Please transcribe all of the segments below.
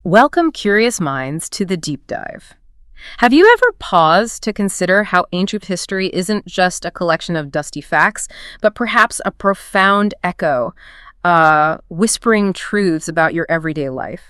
Welcome, curious minds, to the deep dive. Have you ever paused to consider how ancient history isn't just a collection of dusty facts, but perhaps a profound echo, whispering truths about your everyday life?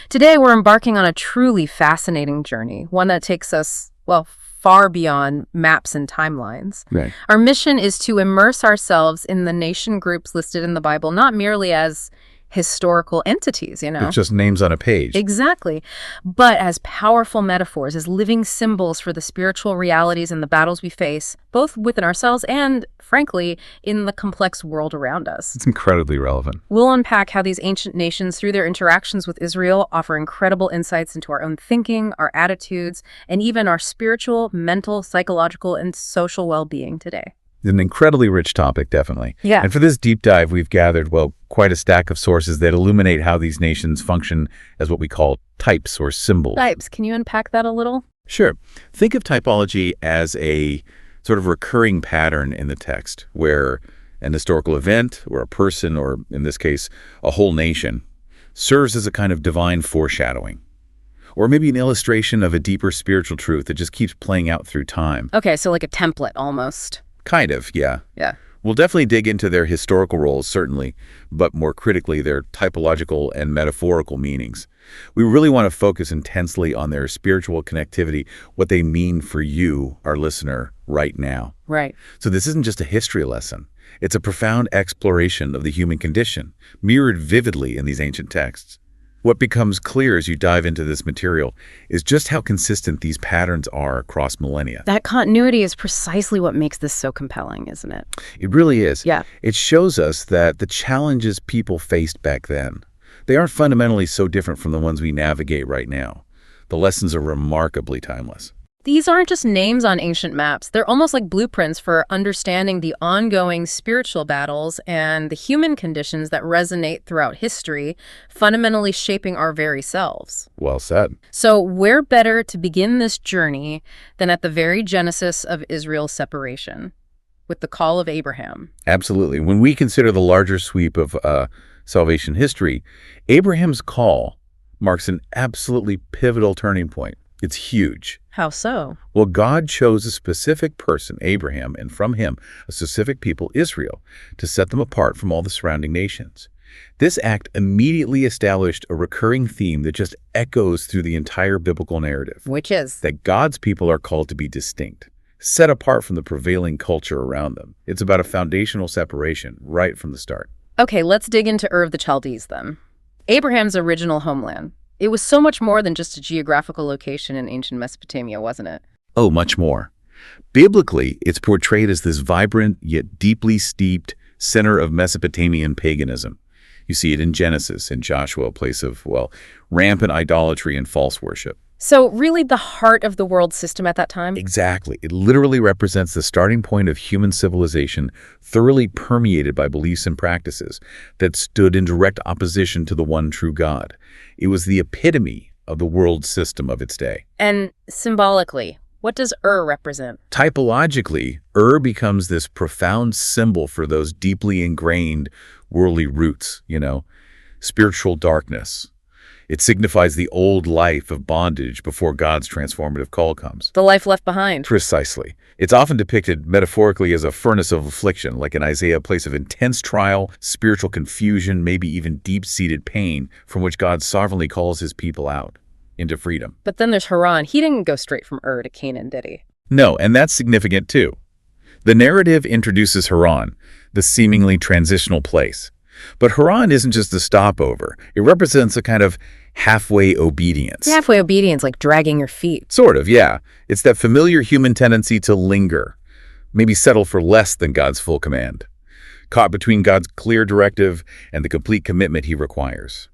Today, we're embarking on a truly fascinating journey, one that takes us, well, far beyond maps and timelines. Right. Our mission is to immerse ourselves in the nation groups listed in the Bible, not merely as historical entities, It's just names on a page. Exactly. But as powerful metaphors, as living symbols for the spiritual realities and the battles we face, both within ourselves and, frankly, in the complex world around us. It's incredibly relevant. We'll unpack how these ancient nations, through their interactions with Israel, offer incredible insights into our own thinking, our attitudes, and even our spiritual, mental, psychological, and social well-being today. An incredibly rich topic, definitely. Yeah. And for this deep dive, we've gathered, quite a stack of sources that illuminate how these nations function as what we call types or symbols. Types. Can you unpack that a little? Sure. Think of typology as a sort of recurring pattern in the text where an historical event or a person, or in this case, a whole nation, serves as a kind of divine foreshadowing. Or maybe an illustration of a deeper spiritual truth that just keeps playing out through time. Okay, so like a template almost. Kind of, yeah. Yeah. We'll definitely dig into their historical roles, certainly, but more critically, their typological and metaphorical meanings. We really want to focus intensely on their spiritual connectivity, what they mean for you, our listener, right now. Right. So this isn't just a history lesson. It's a profound exploration of the human condition, mirrored vividly in these ancient texts. What becomes clear as you dive into this material is just how consistent these patterns are across millennia. That continuity is precisely what makes this so compelling, isn't it? It really is. Yeah. It shows us that the challenges people faced back then, they aren't fundamentally so different from the ones we navigate right now. The lessons are remarkably timeless. These aren't just names on ancient maps. They're almost like blueprints for understanding the ongoing spiritual battles and the human conditions that resonate throughout history, fundamentally shaping our very selves. Well said. So where better to begin this journey than at the very genesis of Israel's separation, with the call of Abraham? Absolutely. When we consider the larger sweep of salvation history, Abraham's call marks an absolutely pivotal turning point. It's huge. How so? Well, God chose a specific person, Abraham, and from him, a specific people, Israel, to set them apart from all the surrounding nations. This act immediately established a recurring theme that just echoes through the entire biblical narrative. Which is? That God's people are called to be distinct, set apart from the prevailing culture around them. It's about a foundational separation right from the start. Okay, let's dig into Ur of the Chaldees then. Abraham's original homeland. It was so much more than just a geographical location in ancient Mesopotamia, wasn't it? Oh, much more. Biblically, it's portrayed as this vibrant yet deeply steeped center of Mesopotamian paganism. You see it in Genesis and Joshua, a place of, rampant idolatry and false worship. So really the heart of the world system at that time? Exactly. It literally represents the starting point of human civilization, thoroughly permeated by beliefs and practices that stood in direct opposition to the one true God. It was the epitome of the world system of its day. And symbolically, what does Ur represent? Typologically, Ur becomes this profound symbol for those deeply ingrained worldly roots, spiritual darkness. It signifies the old life of bondage before God's transformative call comes. The life left behind. Precisely. It's often depicted metaphorically as a furnace of affliction, like in Isaiah, a place of intense trial, spiritual confusion, maybe even deep-seated pain from which God sovereignly calls his people out into freedom. But then there's Haran. He didn't go straight from Ur to Canaan, did he? No, and that's significant too. The narrative introduces Haran, the seemingly transitional place. But Haran isn't just a stopover. It represents a kind of halfway obedience. Halfway obedience, like dragging your feet. Sort of, yeah. It's that familiar human tendency to linger, maybe settle for less than God's full command, caught between God's clear directive and the complete commitment he requires.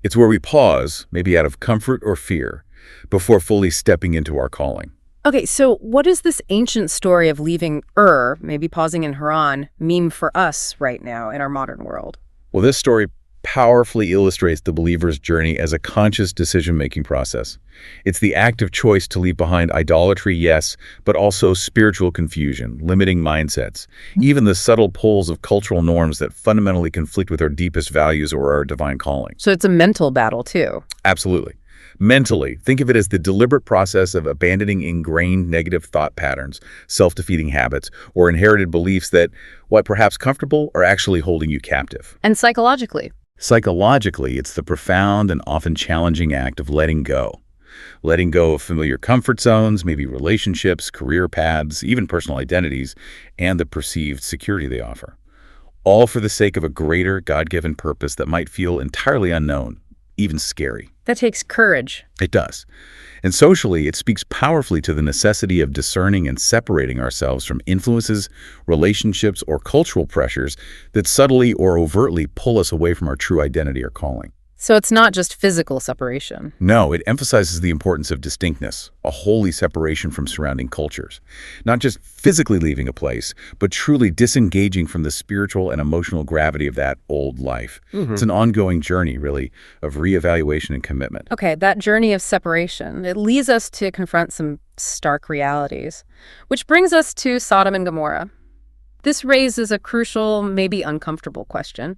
It's where we pause, maybe out of comfort or fear, before fully stepping into our calling. Okay, so what does this ancient story of leaving Ur, maybe pausing in Haran, mean for us right now in our modern world? Well, this story powerfully illustrates the believer's journey as a conscious decision-making process. It's the active choice to leave behind idolatry, yes, but also spiritual confusion, limiting mindsets, even the subtle pulls of cultural norms that fundamentally conflict with our deepest values or our divine calling. So it's a mental battle, too. Absolutely. Mentally, think of it as the deliberate process of abandoning ingrained negative thought patterns, self-defeating habits, or inherited beliefs that, while perhaps comfortable, are actually holding you captive. And psychologically? Psychologically, it's the profound and often challenging act of letting go. Letting go of familiar comfort zones, maybe relationships, career paths, even personal identities, and the perceived security they offer. All for the sake of a greater God-given purpose that might feel entirely unknown, even scary. That takes courage. It does. And socially, it speaks powerfully to the necessity of discerning and separating ourselves from influences, relationships, or cultural pressures that subtly or overtly pull us away from our true identity or calling. So it's not just physical separation. No, it emphasizes the importance of distinctness, a holy separation from surrounding cultures. Not just physically leaving a place, but truly disengaging from the spiritual and emotional gravity of that old life. It's an ongoing journey, really, of reevaluation and commitment. Okay, that journey of separation, it leads us to confront some stark realities, which brings us to Sodom and Gomorrah. This raises a crucial, maybe uncomfortable question.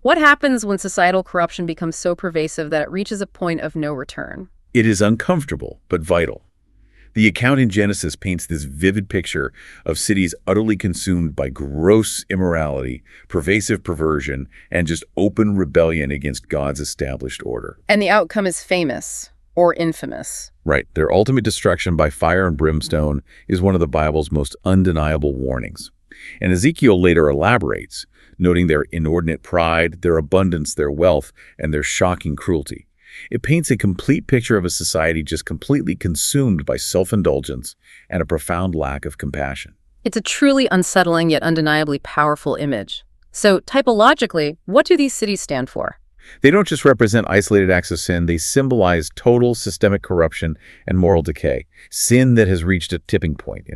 What happens when societal corruption becomes so pervasive that it reaches a point of no return? It is uncomfortable, but vital. The account in Genesis paints this vivid picture of cities utterly consumed by gross immorality, pervasive perversion, and just open rebellion against God's established order. And the outcome is famous, or infamous. Right. Their ultimate destruction by fire and brimstone is one of the Bible's most undeniable warnings. And Ezekiel later elaborates, noting their inordinate pride, their abundance, their wealth, and their shocking cruelty. It paints a complete picture of a society just completely consumed by self-indulgence and a profound lack of compassion. It's a truly unsettling yet undeniably powerful image. So, typologically, what do these cities stand for? They don't just represent isolated acts of sin, they symbolize total systemic corruption and moral decay. Sin that has reached a tipping point,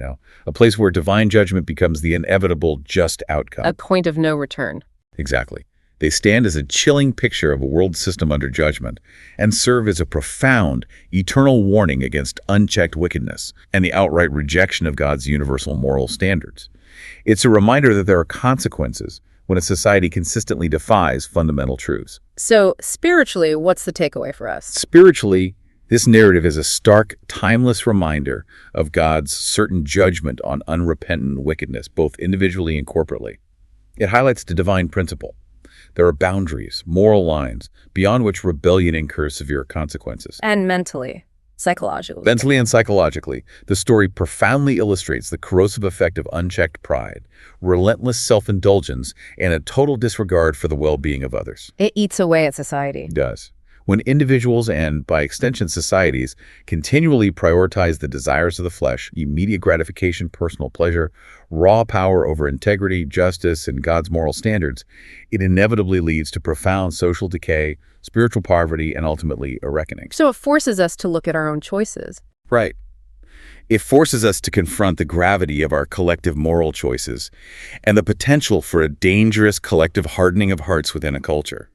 a place where divine judgment becomes the inevitable just outcome. A point of no return. Exactly. They stand as a chilling picture of a world system under judgment and serve as a profound, eternal warning against unchecked wickedness and the outright rejection of God's universal moral standards. It's a reminder that there are consequences when a society consistently defies fundamental truths. So, spiritually, what's the takeaway for us? Spiritually, this narrative is a stark, timeless reminder of God's certain judgment on unrepentant wickedness, both individually and corporately. It highlights the divine principle. There are boundaries, moral lines, beyond which rebellion incurs severe consequences. And mentally, psychologically. Mentally and psychologically, the story profoundly illustrates the corrosive effect of unchecked pride, relentless self-indulgence, and a total disregard for the well-being of others. It eats away at society. It does. When individuals and, by extension, societies continually prioritize the desires of the flesh, immediate gratification, personal pleasure, raw power over integrity, justice, and God's moral standards, it inevitably leads to profound social decay, spiritual poverty, and ultimately a reckoning. So it forces us to look at our own choices. Right. It forces us to confront the gravity of our collective moral choices and the potential for a dangerous collective hardening of hearts within a culture.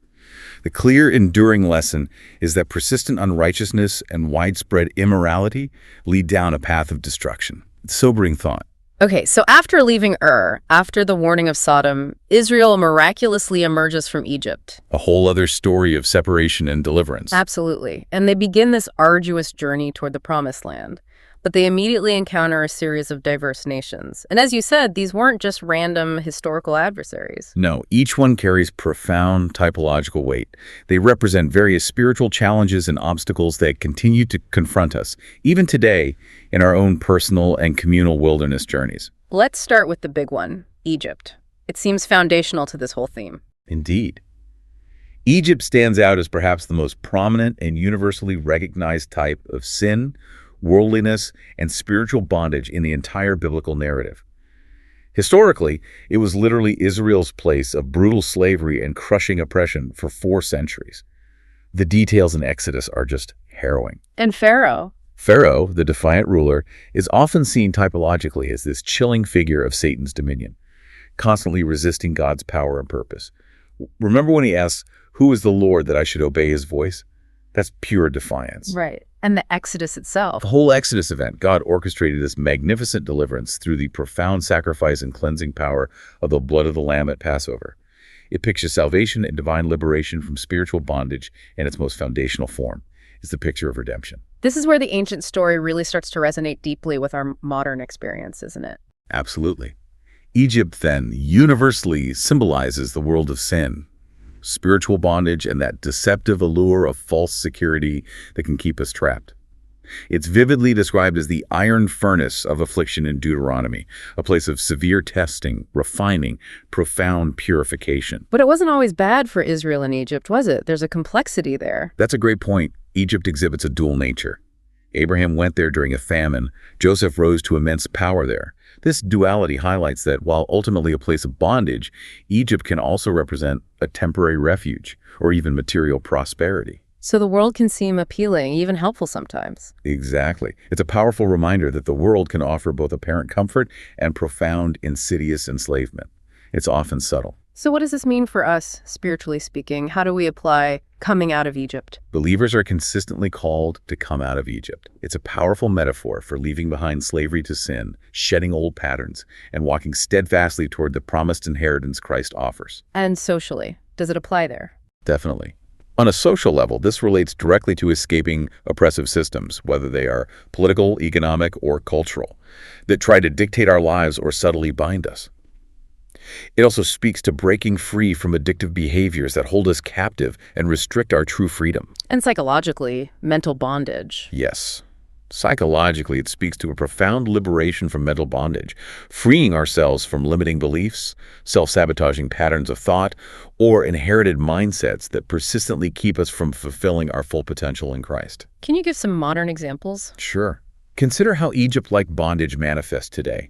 The clear, enduring lesson is that persistent unrighteousness and widespread immorality lead down a path of destruction. It's sobering thought. Okay, so after leaving after the warning of Sodom, Israel miraculously emerges from Egypt. A whole other story of separation and deliverance. Absolutely. And they begin this arduous journey toward the Promised Land. But they immediately encounter a series of diverse nations. And as you said, these weren't just random historical adversaries. No, each one carries profound typological weight. They represent various spiritual challenges and obstacles that continue to confront us, even today, in our own personal and communal wilderness journeys. Let's start with the big one, Egypt. It seems foundational to this whole theme. Indeed. Egypt stands out as perhaps the most prominent and universally recognized type of sin, worldliness, and spiritual bondage in the entire biblical narrative. Historically, it was literally Israel's place of brutal slavery and crushing oppression for 4 centuries. The details in Exodus are just harrowing. And Pharaoh. Pharaoh, the defiant ruler, is often seen typologically as this chilling figure of Satan's dominion, constantly resisting God's power and purpose. Remember when he asks, Who is the Lord that I should obey his voice? That's pure defiance. Right. And the Exodus itself. The whole Exodus event, God orchestrated this magnificent deliverance through the profound sacrifice and cleansing power of the blood of the Lamb at Passover. It pictures salvation and divine liberation from spiritual bondage in its most foundational form. It's the picture of redemption. This is where the ancient story really starts to resonate deeply with our modern experience, isn't it? Absolutely. Egypt, then, universally symbolizes the world of sin, spiritual bondage, and that deceptive allure of false security that can keep us trapped. It's vividly described as the iron furnace of affliction in Deuteronomy, a place of severe testing, refining, profound purification. But it wasn't always bad for Israel and Egypt, was it? There's a complexity there. That's a great point. Egypt exhibits a dual nature. Abraham went there during a famine. Joseph rose to immense power there. This duality highlights that while ultimately a place of bondage, Egypt can also represent a temporary refuge or even material prosperity. So the world can seem appealing, even helpful sometimes. Exactly. It's a powerful reminder that the world can offer both apparent comfort and profound, insidious enslavement. It's often subtle. So what does this mean for us, spiritually speaking? How do we apply coming out of Egypt? Believers are consistently called to come out of Egypt. It's a powerful metaphor for leaving behind slavery to sin, shedding old patterns, and walking steadfastly toward the promised inheritance Christ offers. And socially, does it apply there? Definitely. On a social level, this relates directly to escaping oppressive systems, whether they are political, economic, or cultural, that try to dictate our lives or subtly bind us. It also speaks to breaking free from addictive behaviors that hold us captive and restrict our true freedom. And psychologically, mental bondage. Yes. Psychologically, it speaks to a profound liberation from mental bondage, freeing ourselves from limiting beliefs, self-sabotaging patterns of thought, or inherited mindsets that persistently keep us from fulfilling our full potential in Christ. Can you give some modern examples? Sure. Consider how Egypt-like bondage manifests today.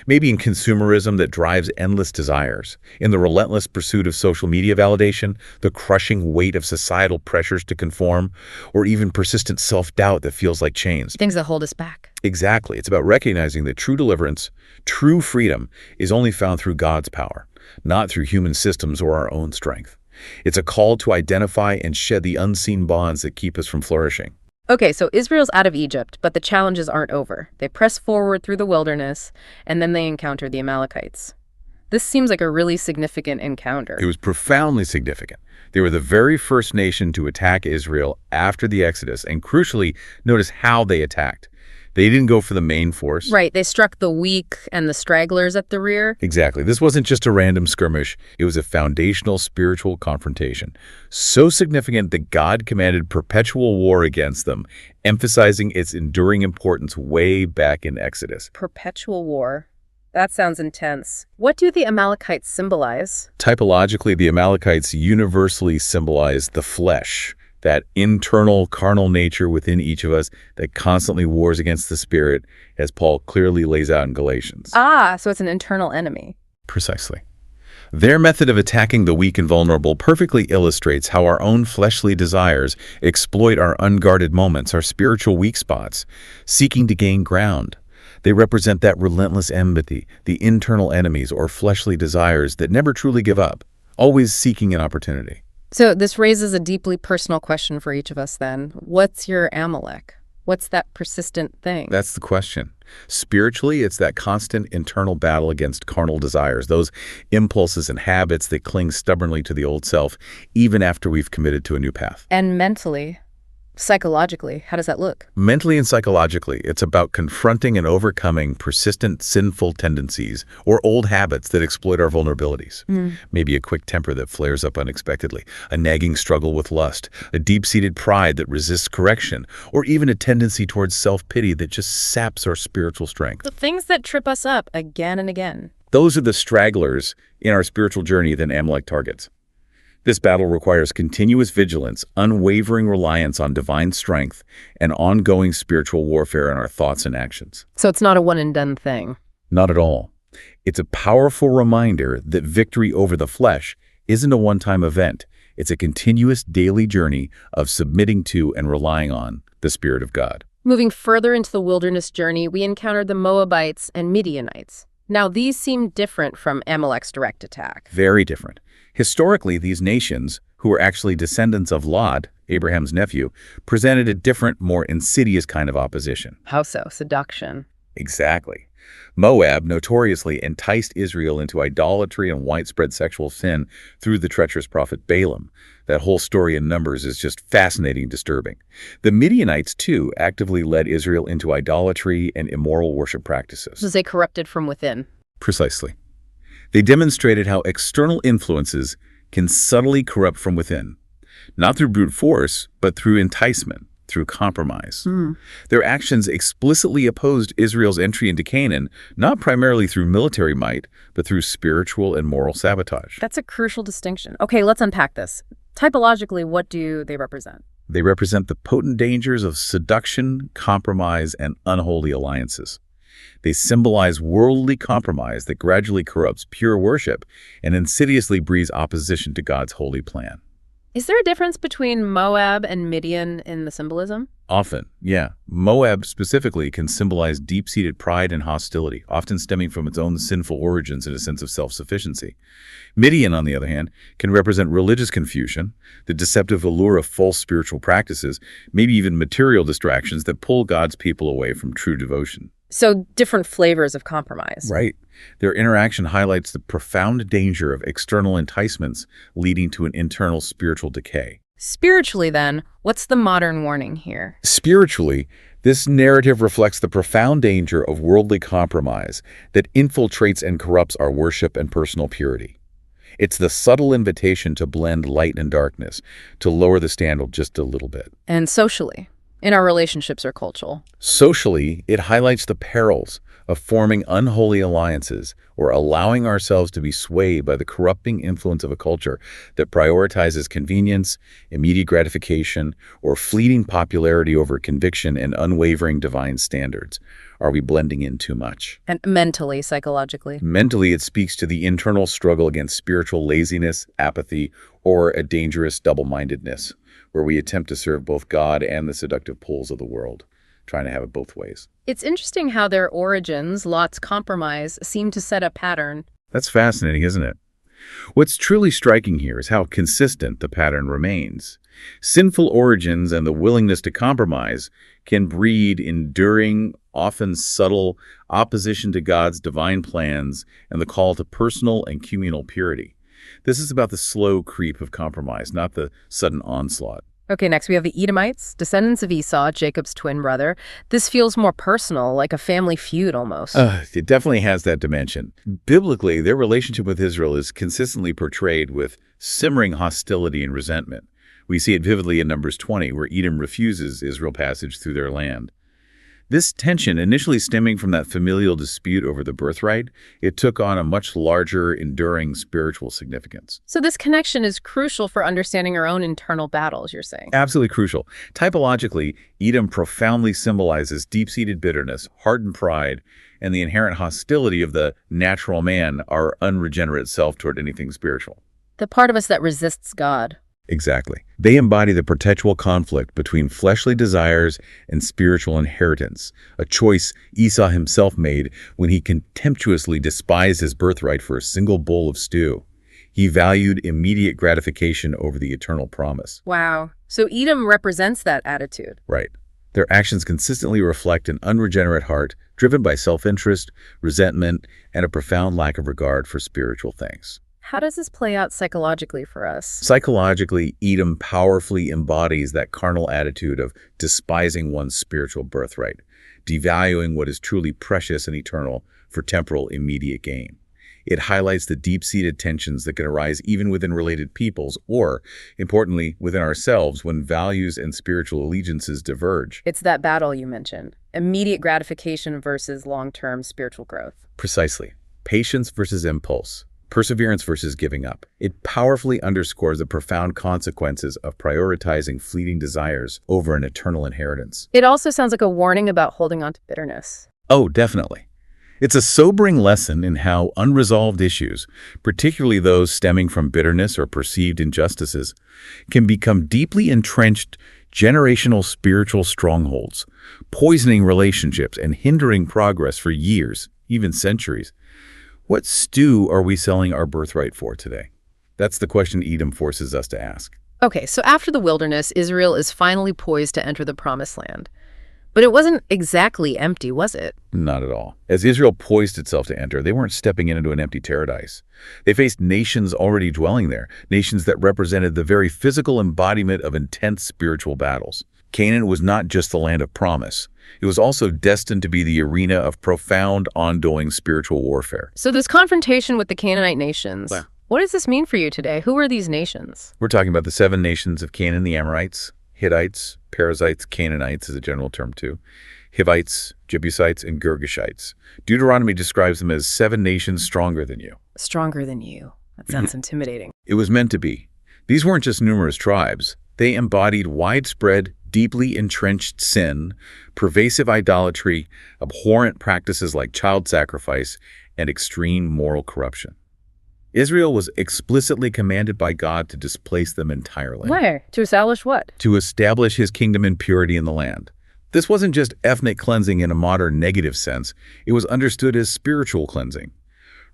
Maybe in consumerism that drives endless desires, in the relentless pursuit of social media validation, the crushing weight of societal pressures to conform, or even persistent self-doubt that feels like chains. Things that hold us back. Exactly. It's about recognizing that true deliverance, true freedom, is only found through God's power, not through human systems or our own strength. It's a call to identify and shed the unseen bonds that keep us from flourishing. Okay, so Israel's out of Egypt, but the challenges aren't over. They press forward through the wilderness, and then they encounter the Amalekites. This seems like a really significant encounter. It was profoundly significant. They were the very first nation to attack Israel after the Exodus, and crucially, notice how they attacked. They didn't go for the main force. Right, they struck the weak and the stragglers at the rear. Exactly. This wasn't just a random skirmish. It was a foundational spiritual confrontation, so significant that God commanded perpetual war against them, emphasizing its enduring importance way back in Exodus. Perpetual war. That sounds intense. What do the Amalekites symbolize? Typologically, the Amalekites universally symbolize the flesh, that internal carnal nature within each of us that constantly wars against the spirit, as Paul clearly lays out in Galatians. Ah, so it's an internal enemy. Precisely. Their method of attacking the weak and vulnerable perfectly illustrates how our own fleshly desires exploit our unguarded moments, our spiritual weak spots, seeking to gain ground. They represent that relentless enmity, the internal enemies or fleshly desires that never truly give up, always seeking an opportunity. So this raises a deeply personal question for each of us then. What's your Amalek? What's that persistent thing? That's the question. Spiritually, it's that constant internal battle against carnal desires, those impulses and habits that cling stubbornly to the old self, even after we've committed to a new path. And mentally, psychologically, how does that look? Mentally and psychologically, it's about confronting and overcoming persistent sinful tendencies or old habits that exploit our vulnerabilities. Maybe a quick temper that flares up unexpectedly, a nagging struggle with lust, a deep-seated pride that resists correction, or even a tendency towards self-pity that just saps our spiritual strength. The things that trip us up again and again. Those are the stragglers in our spiritual journey that Amalek targets. This battle requires continuous vigilance, unwavering reliance on divine strength, and ongoing spiritual warfare in our thoughts and actions. So it's not a one-and-done thing. Not at all. It's a powerful reminder that victory over the flesh isn't a one-time event. It's a continuous daily journey of submitting to and relying on the Spirit of God. Moving further into the wilderness journey, we encountered the Moabites and Midianites. Now, these seem different from Amalek's direct attack. Very different. Historically, these nations, who were actually descendants of Lot, Abraham's nephew, presented a different, more insidious kind of opposition. How so? Seduction. Exactly. Moab notoriously enticed Israel into idolatry and widespread sexual sin through the treacherous prophet Balaam. That whole story in Numbers is just fascinating and disturbing. The Midianites, too, actively led Israel into idolatry and immoral worship practices. So they corrupted from within. Precisely. They demonstrated how external influences can subtly corrupt from within, not through brute force, but through enticement, through compromise. Their actions explicitly opposed Israel's entry into Canaan, not primarily through military might, but through spiritual and moral sabotage. That's a crucial distinction. Okay, let's unpack this. Typologically, what do they represent? They represent the potent dangers of seduction, compromise, and unholy alliances. They symbolize worldly compromise that gradually corrupts pure worship and insidiously breeds opposition to God's holy plan. Is there a difference between Moab and Midian in the symbolism? Often, yeah. Moab specifically can symbolize deep-seated pride and hostility, often stemming from its own sinful origins and a sense of self-sufficiency. Midian, on the other hand, can represent religious confusion, the deceptive allure of false spiritual practices, maybe even material distractions that pull God's people away from true devotion. So different flavors of compromise. Right. Their interaction highlights the profound danger of external enticements leading to an internal spiritual decay. Spiritually, then, what's the modern warning here? Spiritually, this narrative reflects the profound danger of worldly compromise that infiltrates and corrupts our worship and personal purity. It's the subtle invitation to blend light and darkness, to lower the standard just a little bit. And socially, in our relationships or cultural. Socially, it highlights the perils of forming unholy alliances or allowing ourselves to be swayed by the corrupting influence of a culture that prioritizes convenience, immediate gratification, or fleeting popularity over conviction and unwavering divine standards. Are we blending in too much? And mentally, psychologically. Mentally, it speaks to the internal struggle against spiritual laziness, apathy, or a dangerous double-mindedness, where we attempt to serve both God and the seductive pulls of the world, trying to have it both ways. It's interesting how their origins, Lot's compromise, seem to set a pattern. That's fascinating, isn't it? What's truly striking here is how consistent the pattern remains. Sinful origins and the willingness to compromise can breed enduring, often subtle, opposition to God's divine plans and the call to personal and communal purity. This is about the slow creep of compromise, not the sudden onslaught. Okay, next we have the Edomites, descendants of Esau, Jacob's twin brother. This feels more personal, like a family feud almost. It definitely has that dimension. Biblically, their relationship with Israel is consistently portrayed with simmering hostility and resentment. We see it vividly in Numbers 20, where Edom refuses Israel passage through their land. This tension, initially stemming from that familial dispute over the birthright, it took on a much larger, enduring spiritual significance. So this connection is crucial for understanding our own internal battles, you're saying? Absolutely crucial. Typologically, Edom profoundly symbolizes deep-seated bitterness, hardened pride, and the inherent hostility of the natural man, our unregenerate self toward anything spiritual. The part of us that resists God. Exactly. They embody the perpetual conflict between fleshly desires and spiritual inheritance, a choice Esau himself made when he contemptuously despised his birthright for a single bowl of stew. He valued immediate gratification over the eternal promise. Wow. So Edom represents that attitude. Right. Their actions consistently reflect an unregenerate heart driven by self-interest, resentment, and a profound lack of regard for spiritual things. How does this play out psychologically for us? Psychologically, Edom powerfully embodies that carnal attitude of despising one's spiritual birthright, devaluing what is truly precious and eternal for temporal immediate gain. It highlights the deep-seated tensions that can arise even within related peoples or, importantly, within ourselves when values and spiritual allegiances diverge. It's that battle you mentioned, immediate gratification versus long-term spiritual growth. Precisely. Patience versus impulse. Perseverance versus giving up. It powerfully underscores the profound consequences of prioritizing fleeting desires over an eternal inheritance. It also sounds like a warning about holding on to bitterness. Oh, definitely. It's a sobering lesson in how unresolved issues, particularly those stemming from bitterness or perceived injustices, can become deeply entrenched generational spiritual strongholds, poisoning relationships and hindering progress for years, even centuries. What stew are we selling our birthright for today? That's the question Edom forces us to ask. Okay, so after the wilderness, Israel is finally poised to enter the Promised Land. But it wasn't exactly empty, was it? Not at all. As Israel poised itself to enter, they weren't stepping into an empty paradise. They faced nations already dwelling there, nations that represented the very physical embodiment of intense spiritual battles. Canaan was not just the land of promise. It was also destined to be the arena of profound, ongoing spiritual warfare. So this confrontation with the Canaanite nations, Yeah. what does this mean for you today? Who are these nations? We're talking about the 7 nations of Canaan: the Amorites, Hittites, Perizzites, Canaanites is a general term too, Hivites, Jebusites, and Girgashites. Deuteronomy describes them as 7 nations stronger than you. Stronger than you. That sounds intimidating. It was meant to be. These weren't just numerous tribes. They embodied widespread, deeply entrenched sin, pervasive idolatry, abhorrent practices like child sacrifice, and extreme moral corruption. Israel was explicitly commanded by God to displace them entirely. Where? To establish what? To establish his kingdom and purity in the land. This wasn't just ethnic cleansing in a modern negative sense. It was understood as spiritual cleansing,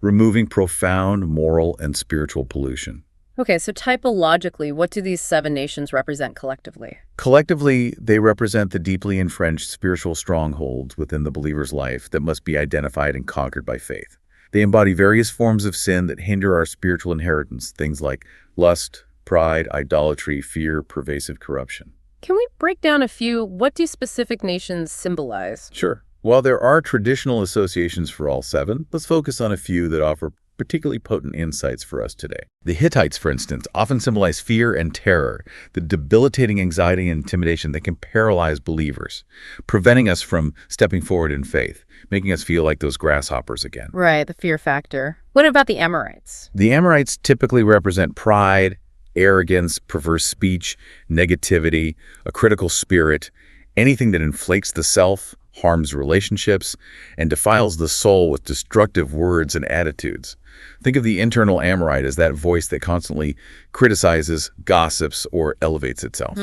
removing profound moral and spiritual pollution. Okay, so typologically, what do these 7 nations represent collectively? Collectively, they represent the deeply entrenched spiritual strongholds within the believer's life that must be identified and conquered by faith. They embody various forms of sin that hinder our spiritual inheritance, things like lust, pride, idolatry, fear, pervasive corruption. Can we break down a few? What do specific nations symbolize? Sure. While there are traditional associations for all 7, let's focus on a few that offer particularly potent insights for us today. The Hittites, for instance, often symbolize fear and terror, the debilitating anxiety and intimidation that can paralyze believers, preventing us from stepping forward in faith, making us feel like those grasshoppers again. Right, the fear factor. What about the Amorites? The Amorites typically represent pride, arrogance, perverse speech, negativity, a critical spirit, anything that inflates the self, harms relationships, and defiles the soul with destructive words and attitudes. Think of the internal Amorite as that voice that constantly criticizes, gossips, or elevates itself.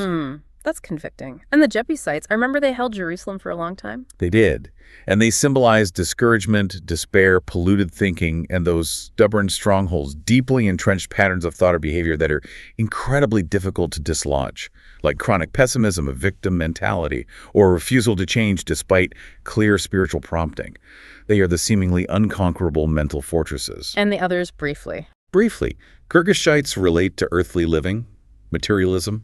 That's convicting. And the Jebusites, I remember they held Jerusalem for a long time. They did. And they symbolize discouragement, despair, polluted thinking, and those stubborn strongholds, deeply entrenched patterns of thought or behavior that are incredibly difficult to dislodge, like chronic pessimism, a victim mentality, or a refusal to change despite clear spiritual prompting. They are the seemingly unconquerable mental fortresses. And the others briefly. Briefly, Girgashites relate to earthly living, materialism,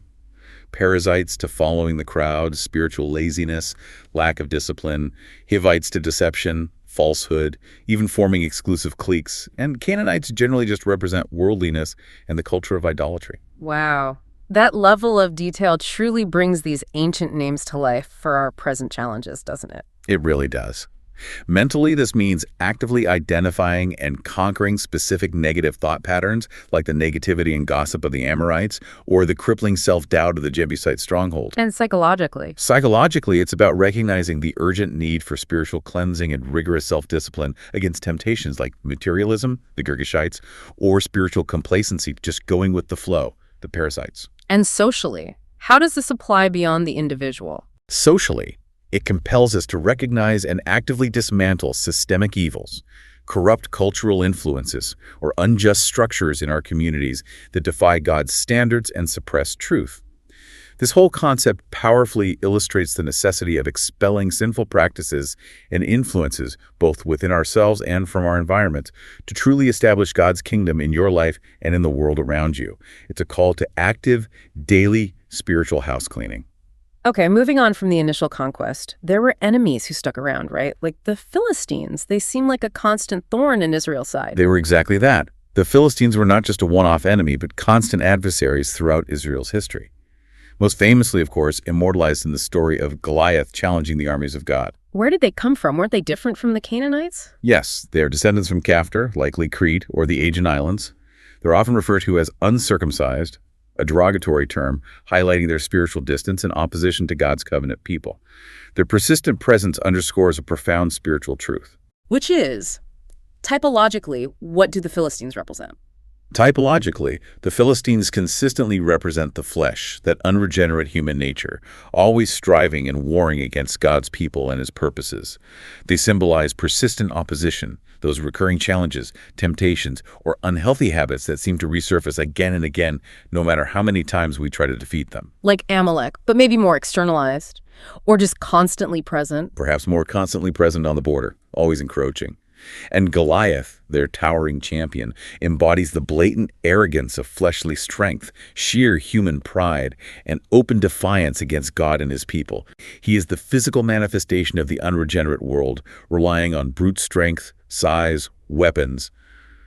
Perizzites to following the crowd, spiritual laziness, lack of discipline, Hivites to deception, falsehood, even forming exclusive cliques, and Canaanites generally just represent worldliness and the culture of idolatry. Wow. That level of detail truly brings these ancient names to life for our present challenges, doesn't it? It really does. Mentally, this means actively identifying and conquering specific negative thought patterns like the negativity and gossip of the Amorites or the crippling self-doubt of the Jebusite stronghold. And psychologically. Psychologically, it's about recognizing the urgent need for spiritual cleansing and rigorous self-discipline against temptations like materialism, the Girgashites, or spiritual complacency, just going with the flow, the Perizzites. And socially, how does this apply beyond the individual? Socially, it compels us to recognize and actively dismantle systemic evils, corrupt cultural influences, or unjust structures in our communities that defy God's standards and suppress truth. This whole concept powerfully illustrates the necessity of expelling sinful practices and influences both within ourselves and from our environment to truly establish God's kingdom in your life and in the world around you. It's a call to active, daily spiritual house cleaning. Okay, moving on from the initial conquest, there were enemies who stuck around, right? Like the Philistines. They seem like a constant thorn in Israel's side. They were exactly that. The Philistines were not just a one-off enemy, but constant adversaries throughout Israel's history. Most famously, of course, immortalized in the story of Goliath challenging the armies of God. Where did they come from? Weren't they different from the Canaanites? Yes, they are descendants from Caphtor, likely Crete, or the Aegean Islands. They're often referred to as uncircumcised, a derogatory term highlighting their spiritual distance and opposition to God's covenant people. Their persistent presence underscores a profound spiritual truth. Which is, typologically, what do the Philistines represent? Typologically, the Philistines consistently represent the flesh, that unregenerate human nature, always striving and warring against God's people and his purposes. They symbolize persistent opposition, those recurring challenges, temptations, or unhealthy habits that seem to resurface again and again, no matter how many times we try to defeat them. Like Amalek, but maybe more externalized, or just constantly present. Perhaps more constantly present on the border, always encroaching. And Goliath, their towering champion, embodies the blatant arrogance of fleshly strength, sheer human pride, and open defiance against God and his people. He is the physical manifestation of the unregenerate world, relying on brute strength, size, weapons,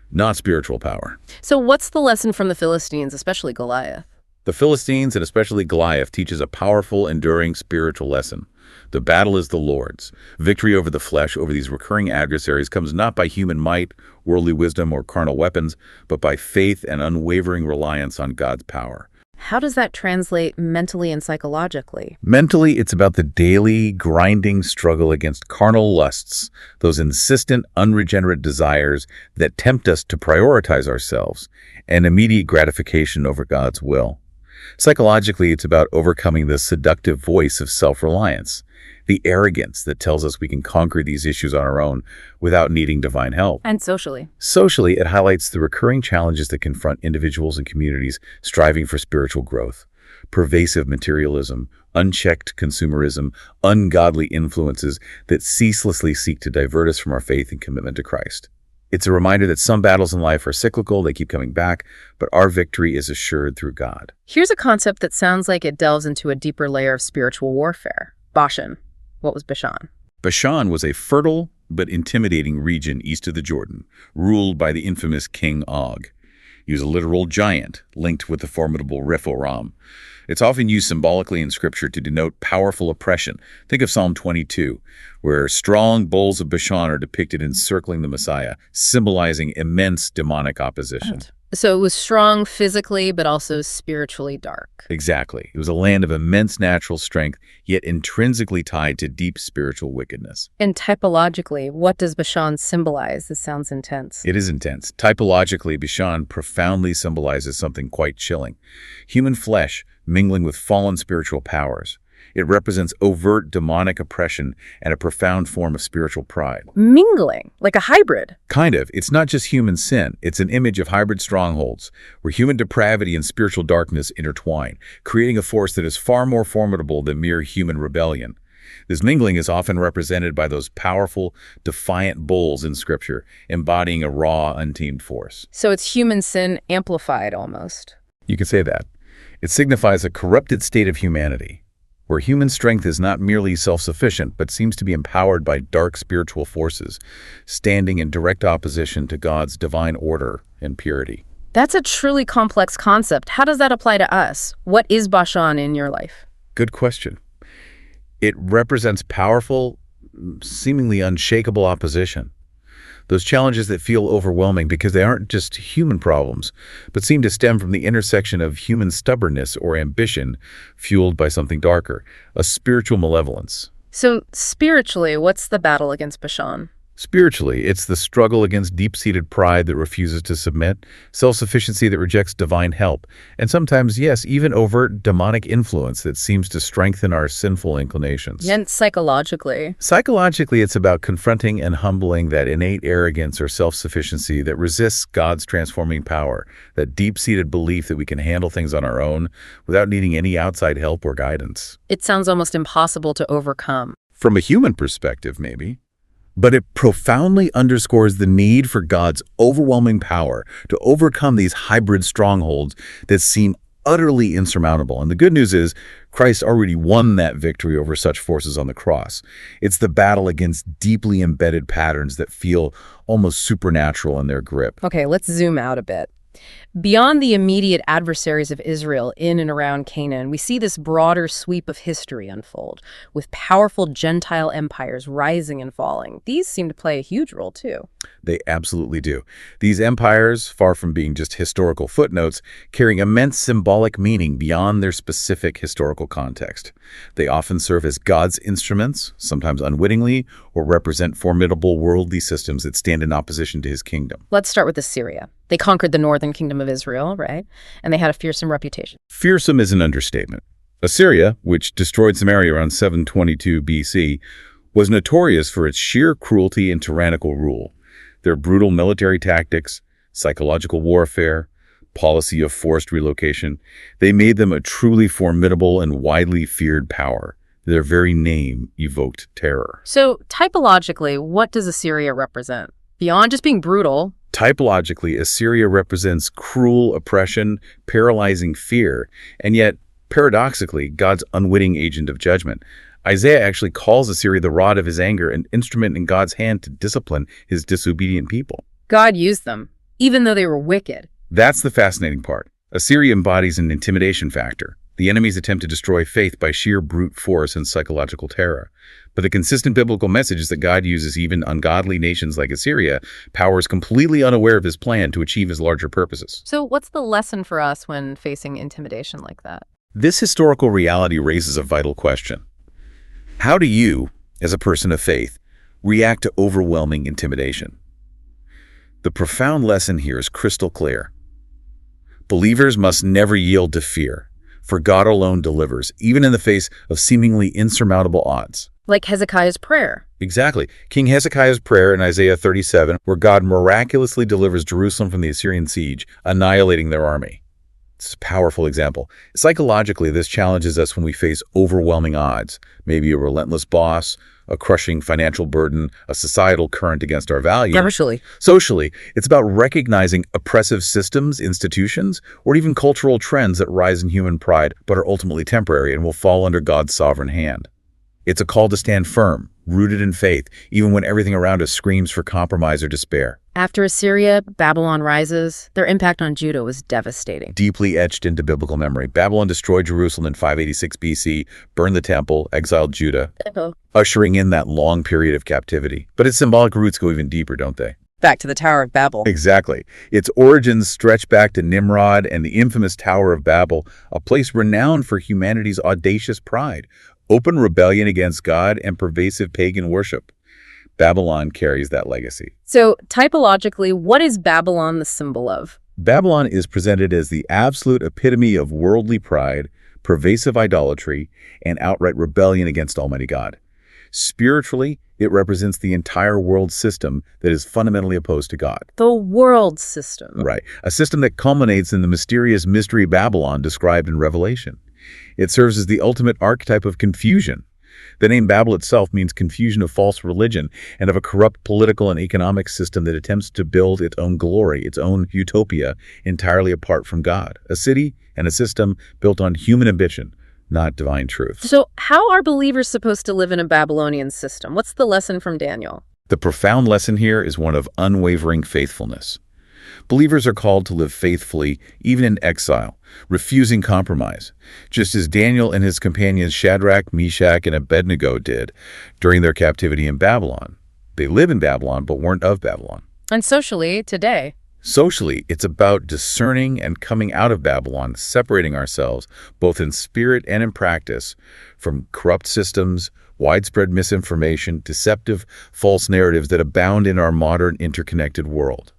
not spiritual power. So what's the lesson from the Philistines, especially Goliath? The Philistines, and especially Goliath, teaches a powerful, enduring spiritual lesson. The battle is the Lord's. Victory over the flesh, over these recurring adversaries, comes not by human might, worldly wisdom, or carnal weapons, but by faith and unwavering reliance on God's power. How does that translate mentally and psychologically? Mentally, it's about the daily, grinding struggle against carnal lusts, those insistent, unregenerate desires that tempt us to prioritize ourselves and immediate gratification over God's will. Psychologically, it's about overcoming the seductive voice of self-reliance, the arrogance that tells us we can conquer these issues on our own without needing divine help. And socially? Socially, it highlights the recurring challenges that confront individuals and communities striving for spiritual growth. Pervasive materialism, unchecked consumerism, ungodly influences that ceaselessly seek to divert us from our faith and commitment to Christ. It's a reminder that some battles in life are cyclical, they keep coming back, but our victory is assured through God. Here's a concept that sounds like it delves into a deeper layer of spiritual warfare. Bashan. What was Bashan? Bashan was a fertile but intimidating region east of the Jordan, ruled by the infamous King Og. He was a literal giant, linked with the formidable Rephoram. It's often used symbolically in Scripture to denote powerful oppression. Think of Psalm 22, where strong bulls of Bashan are depicted encircling the Messiah, symbolizing immense demonic opposition. So it was strong physically, but also spiritually dark. Exactly. It was a land of immense natural strength, yet intrinsically tied to deep spiritual wickedness. And typologically, what does Bashan symbolize? This sounds intense. It is intense. Typologically, Bashan profoundly symbolizes something quite chilling. Human flesh mingling with fallen spiritual powers. It represents overt demonic oppression and a profound form of spiritual pride. Mingling, like a hybrid. Kind of. It's not just human sin. It's an image of hybrid strongholds, where human depravity and spiritual darkness intertwine, creating a force that is far more formidable than mere human rebellion. This mingling is often represented by those powerful, defiant bulls in Scripture, embodying a raw, untamed force. So it's human sin amplified almost. You could say that. It signifies a corrupted state of humanity, where human strength is not merely self-sufficient, but seems to be empowered by dark spiritual forces, standing in direct opposition to God's divine order and purity. That's a truly complex concept. How does that apply to us? What is Bashan in your life? Good question. It represents powerful, seemingly unshakable opposition. Those challenges that feel overwhelming because they aren't just human problems, but seem to stem from the intersection of human stubbornness or ambition fueled by something darker, a spiritual malevolence. So spiritually, what's the battle against Bashan? Spiritually, it's the struggle against deep-seated pride that refuses to submit, self-sufficiency that rejects divine help, and sometimes, yes, even overt demonic influence that seems to strengthen our sinful inclinations. And psychologically? Psychologically, it's about confronting and humbling that innate arrogance or self-sufficiency that resists God's transforming power, that deep-seated belief that we can handle things on our own without needing any outside help or guidance. It sounds almost impossible to overcome. From a human perspective, maybe. But it profoundly underscores the need for God's overwhelming power to overcome these hybrid strongholds that seem utterly insurmountable. And the good news is, Christ already won that victory over such forces on the cross. It's the battle against deeply embedded patterns that feel almost supernatural in their grip. Okay, let's zoom out a bit. Beyond the immediate adversaries of Israel in and around Canaan, we see this broader sweep of history unfold, with powerful Gentile empires rising and falling. These seem to play a huge role, too. They absolutely do. These empires, far from being just historical footnotes, carry immense symbolic meaning beyond their specific historical context. They often serve as God's instruments, sometimes unwittingly, or represent formidable worldly systems that stand in opposition to his kingdom. Let's start with Assyria. They conquered the northern kingdom kingdom of Israel, right? And they had a fearsome reputation. Fearsome is an understatement. Assyria, which destroyed Samaria around 722 BC, was notorious for its sheer cruelty and tyrannical rule. Their brutal military tactics, psychological warfare, policy of forced relocation, they made them a truly formidable and widely feared power. Their very name evoked terror. So, typologically, what does Assyria represent? Beyond just being brutal. Typologically, Assyria represents cruel oppression, paralyzing fear, and yet, paradoxically, God's unwitting agent of judgment. Isaiah actually calls Assyria the rod of his anger, an instrument in God's hand to discipline his disobedient people. God used them, even though they were wicked. That's the fascinating part. Assyria embodies an intimidation factor. The enemy's attempt to destroy faith by sheer brute force and psychological terror. But the consistent biblical message is that God uses even ungodly nations like Assyria, powers completely unaware of his plan to achieve his larger purposes. So what's the lesson for us when facing intimidation like that? This historical reality raises a vital question. How do you, as a person of faith, react to overwhelming intimidation? The profound lesson here is crystal clear. Believers must never yield to fear, for God alone delivers, even in the face of seemingly insurmountable odds. Like Hezekiah's prayer. Exactly. King Hezekiah's prayer in Isaiah 37, where God miraculously delivers Jerusalem from the Assyrian siege, annihilating their army. It's a powerful example. Psychologically, this challenges us when we face overwhelming odds, maybe a relentless boss, a crushing financial burden, a societal current against our values. Socially, it's about recognizing oppressive systems, institutions, or even cultural trends that rise in human pride but are ultimately temporary and will fall under God's sovereign hand. It's a call to stand firm, rooted in faith, even when everything around us screams for compromise or despair. After Assyria, Babylon rises. Their impact on Judah was devastating. Deeply etched into biblical memory, Babylon destroyed Jerusalem in 586 BC, burned the temple, exiled Judah, ushering in that long period of captivity. But its symbolic roots go even deeper, don't they? Back to the Tower of Babel. Exactly. Its origins stretch back to Nimrod and the infamous Tower of Babel, a place renowned for humanity's audacious pride, open rebellion against God, and pervasive pagan worship. Babylon carries that legacy. So, typologically, what is Babylon the symbol of? Babylon is presented as the absolute epitome of worldly pride, pervasive idolatry, and outright rebellion against Almighty God. Spiritually, it represents the entire world system that is fundamentally opposed to God. The world system. Right. A system that culminates in the mysterious mystery Babylon described in Revelation. It serves as the ultimate archetype of confusion. The name Babel itself means confusion of false religion and of a corrupt political and economic system that attempts to build its own glory, its own utopia, entirely apart from God. A city and a system built on human ambition, not divine truth. So how are believers supposed to live in a Babylonian system? What's the lesson from Daniel? The profound lesson here is one of unwavering faithfulness. Believers are called to live faithfully, even in exile, refusing compromise, just as Daniel and his companions Shadrach, Meshach, and Abednego did during their captivity in Babylon. They live in Babylon, but weren't of Babylon. And socially, today? Socially, it's about discerning and coming out of Babylon, separating ourselves, both in spirit and in practice, from corrupt systems, widespread misinformation, deceptive, false narratives that abound in our modern, interconnected world,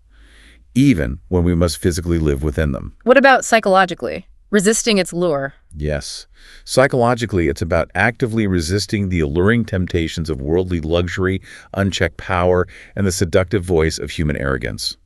even when we must physically live within them. What about psychologically? Resisting its lure? Yes. Psychologically, it's about actively resisting the alluring temptations of worldly luxury, unchecked power, and the seductive voice of human arrogance.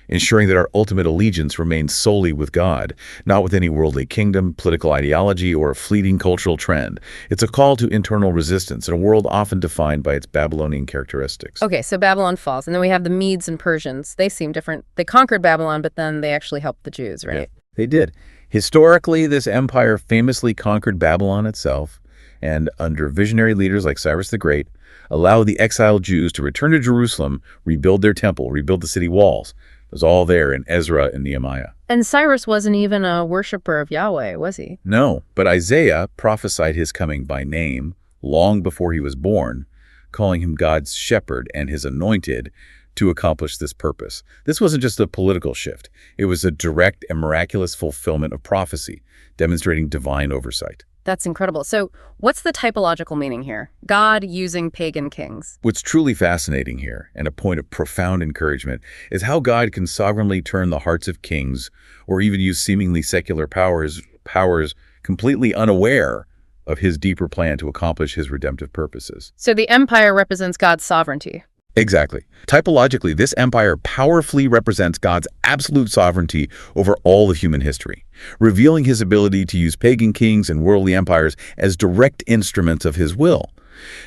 Ensuring that our ultimate allegiance remains solely with God, not with any worldly kingdom, political ideology, or a fleeting cultural trend. It's a call to internal resistance in a world often defined by its Babylonian characteristics. Okay, so Babylon falls, and then we have the Medes and Persians. They seem different. They conquered Babylon, but then they actually helped the Jews, right? Yeah, they did. Historically, this empire famously conquered Babylon itself, and under visionary leaders like Cyrus the Great, allowed the exiled Jews to return to Jerusalem, rebuild their temple, rebuild the city walls. It was all there in Ezra and Nehemiah. And Cyrus wasn't even a worshiper of Yahweh, was he? No, but Isaiah prophesied his coming by name long before he was born, calling him God's shepherd and his anointed to accomplish this purpose. This wasn't just a political shift. It was a direct and miraculous fulfillment of prophecy, demonstrating divine oversight. That's incredible. So what's the typological meaning here? God using pagan kings. What's truly fascinating here, and a point of profound encouragement, is how God can sovereignly turn the hearts of kings, or even use seemingly secular powers completely unaware of his deeper plan to accomplish his redemptive purposes. So the empire represents God's sovereignty. Exactly. Typologically, this empire powerfully represents God's absolute sovereignty over all of human history, revealing his ability to use pagan kings and worldly empires as direct instruments of his will.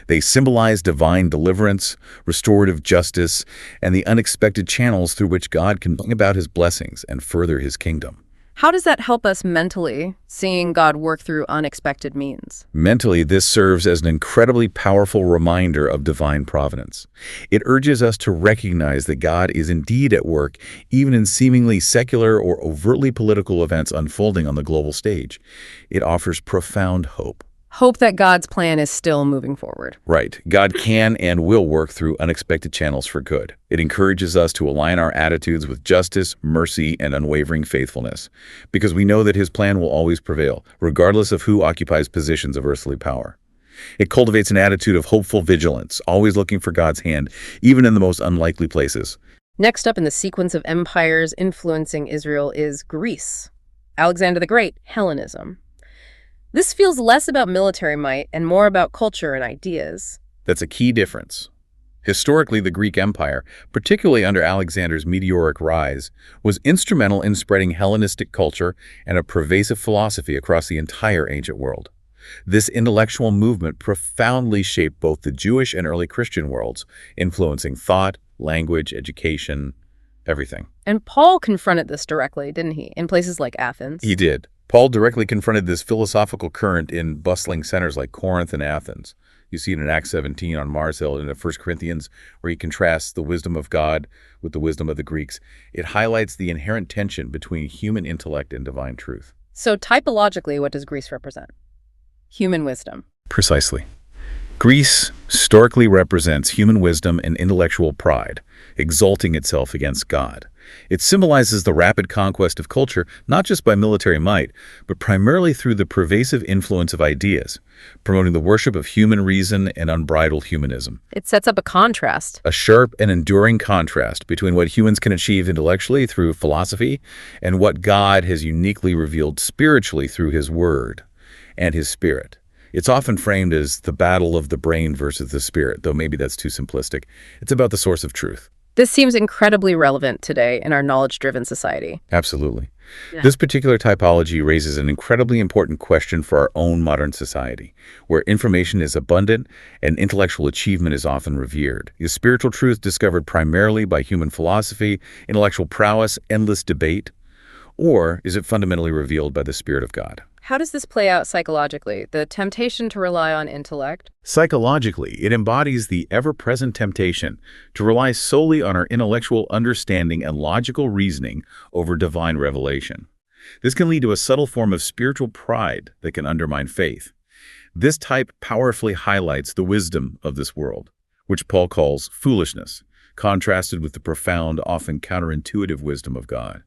They symbolize divine deliverance, restorative justice, and the unexpected channels through which God can bring about his blessings and further his kingdom. How does that help us mentally, seeing God work through unexpected means? Mentally, this serves as an incredibly powerful reminder of divine providence. It urges us to recognize that God is indeed at work, even in seemingly secular or overtly political events unfolding on the global stage. It offers profound hope. Hope that God's plan is still moving forward. Right. God can and will work through unexpected channels for good. It encourages us to align our attitudes with justice, mercy, and unwavering faithfulness, because we know that his plan will always prevail, regardless of who occupies positions of earthly power. It cultivates an attitude of hopeful vigilance, always looking for God's hand, even in the most unlikely places. Next up in the sequence of empires influencing Israel is Greece. Alexander the Great, Hellenism. This feels less about military might and more about culture and ideas. That's a key difference. Historically, the Greek Empire, particularly under Alexander's meteoric rise, was instrumental in spreading Hellenistic culture and a pervasive philosophy across the entire ancient world. This intellectual movement profoundly shaped both the Jewish and early Christian worlds, influencing thought, language, education, everything. And Paul confronted this directly, didn't he, in places like Athens? He did. Paul directly confronted this philosophical current in bustling centers like Corinth and Athens. You see it in Acts 17 on Mars Hill and in 1 Corinthians, where he contrasts the wisdom of God with the wisdom of the Greeks. It highlights the inherent tension between human intellect and divine truth. So typologically, what does Greece represent? Human wisdom. Precisely. Greece historically represents human wisdom and intellectual pride, exalting itself against God. It symbolizes the rapid conquest of culture, not just by military might, but primarily through the pervasive influence of ideas, promoting the worship of human reason and unbridled humanism. It sets up a contrast. A sharp and enduring contrast between what humans can achieve intellectually through philosophy and what God has uniquely revealed spiritually through his word and his spirit. It's often framed as the battle of the brain versus the spirit, though maybe that's too simplistic. It's about the source of truth. This seems incredibly relevant today in our knowledge-driven society. Absolutely. Yeah. This particular typology raises an incredibly important question for our own modern society, where information is abundant and intellectual achievement is often revered. Is spiritual truth discovered primarily by human philosophy, intellectual prowess, endless debate? Or is it fundamentally revealed by the Spirit of God? How does this play out psychologically, the temptation to rely on intellect? Psychologically, it embodies the ever-present temptation to rely solely on our intellectual understanding and logical reasoning over divine revelation. This can lead to a subtle form of spiritual pride that can undermine faith. This type powerfully highlights the wisdom of this world, which Paul calls foolishness, contrasted with the profound, often counterintuitive wisdom of God.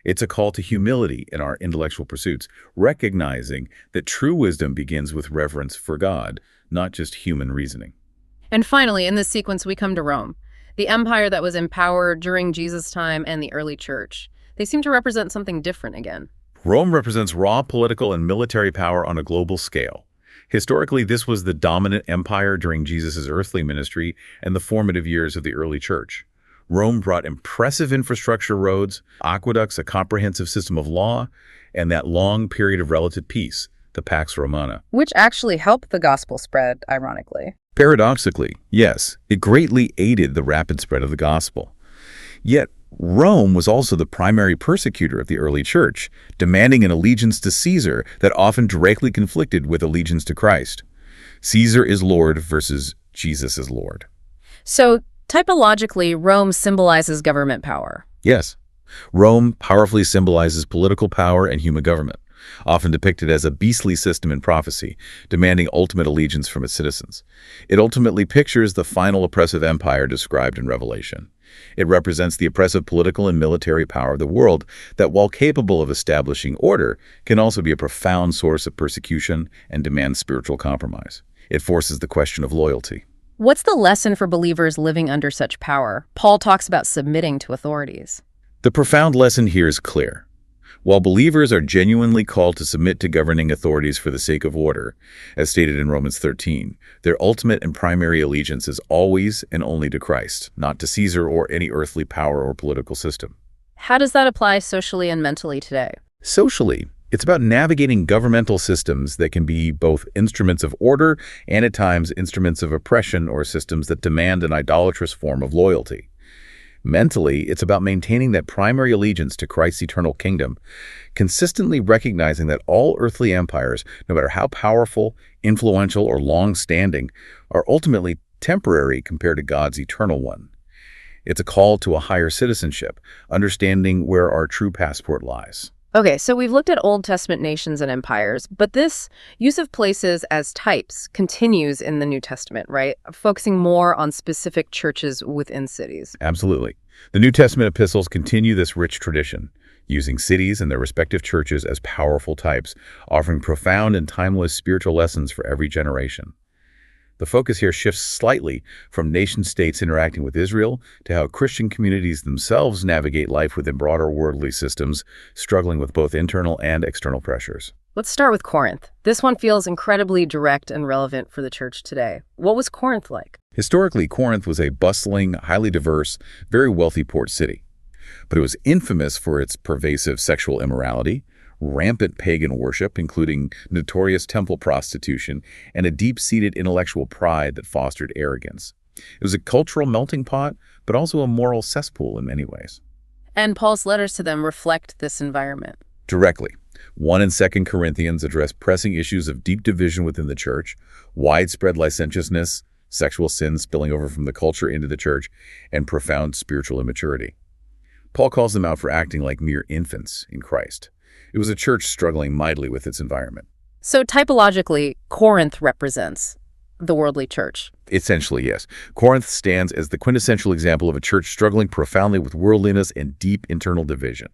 It's a call to humility in our intellectual pursuits, recognizing that true wisdom begins with reverence for God, not just human reasoning. And finally, in this sequence, we come to Rome, the empire that was empowered during Jesus' time and the early church. They seem to represent something different again. Rome represents raw political and military power on a global scale. Historically, this was the dominant empire during Jesus' earthly ministry and the formative years of the early church. Rome brought impressive infrastructure, roads, aqueducts, a comprehensive system of law, and that long period of relative peace, the Pax Romana. Which actually helped the gospel spread, ironically. Paradoxically, yes, it greatly aided the rapid spread of the gospel. Yet, Rome was also the primary persecutor of the early church, demanding an allegiance to Caesar that often directly conflicted with allegiance to Christ. Caesar is Lord versus Jesus is Lord. So, typologically, Rome symbolizes government power. Yes. Rome powerfully symbolizes political power and human government. often depicted as a beastly system in prophecy, demanding ultimate allegiance from its citizens. It ultimately pictures the final oppressive empire described in Revelation. It represents the oppressive political and military power of the world that, while capable of establishing order, can also be a profound source of persecution and demand spiritual compromise. It forces the question of loyalty. What's the lesson for believers living under such power? Paul talks about submitting to authorities. The profound lesson here is clear. While believers are genuinely called to submit to governing authorities for the sake of order, as stated in Romans 13, their ultimate and primary allegiance is always and only to Christ, not to Caesar or any earthly power or political system. How does that apply socially and mentally today? Socially, it's about navigating governmental systems that can be both instruments of order and at times instruments of oppression or systems that demand an idolatrous form of loyalty. Mentally, it's about maintaining that primary allegiance to Christ's eternal kingdom, consistently recognizing that all earthly empires, no matter how powerful, influential, or long-standing, are ultimately temporary compared to God's eternal one. It's a call to a higher citizenship, understanding where our true passport lies. Okay, so we've looked at Old Testament nations and empires, but this use of places as types continues in the New Testament, right? Focusing more on specific churches within cities. Absolutely. The New Testament epistles continue this rich tradition, using cities and their respective churches as powerful types, offering profound and timeless spiritual lessons for every generation. The focus here shifts slightly from nation-states interacting with Israel to how Christian communities themselves navigate life within broader worldly systems, struggling with both internal and external pressures. Let's start with Corinth. This one feels incredibly direct and relevant for the church today. What was Corinth like? Historically, Corinth was a bustling, highly diverse, very wealthy port city. But it was infamous for its pervasive sexual immorality, rampant pagan worship, including notorious temple prostitution, and a deep-seated intellectual pride that fostered arrogance. It was a cultural melting pot, but also a moral cesspool in many ways. And Paul's letters to them reflect this environment. Directly. 1 and 2 Corinthians address pressing issues of deep division within the church, widespread licentiousness, sexual sin spilling over from the culture into the church, and profound spiritual immaturity. Paul calls them out for acting like mere infants in Christ. It was a church struggling mightily with its environment. So typologically, Corinth represents the worldly church. Essentially, yes. Corinth stands as the quintessential example of a church struggling profoundly with worldliness and deep internal division.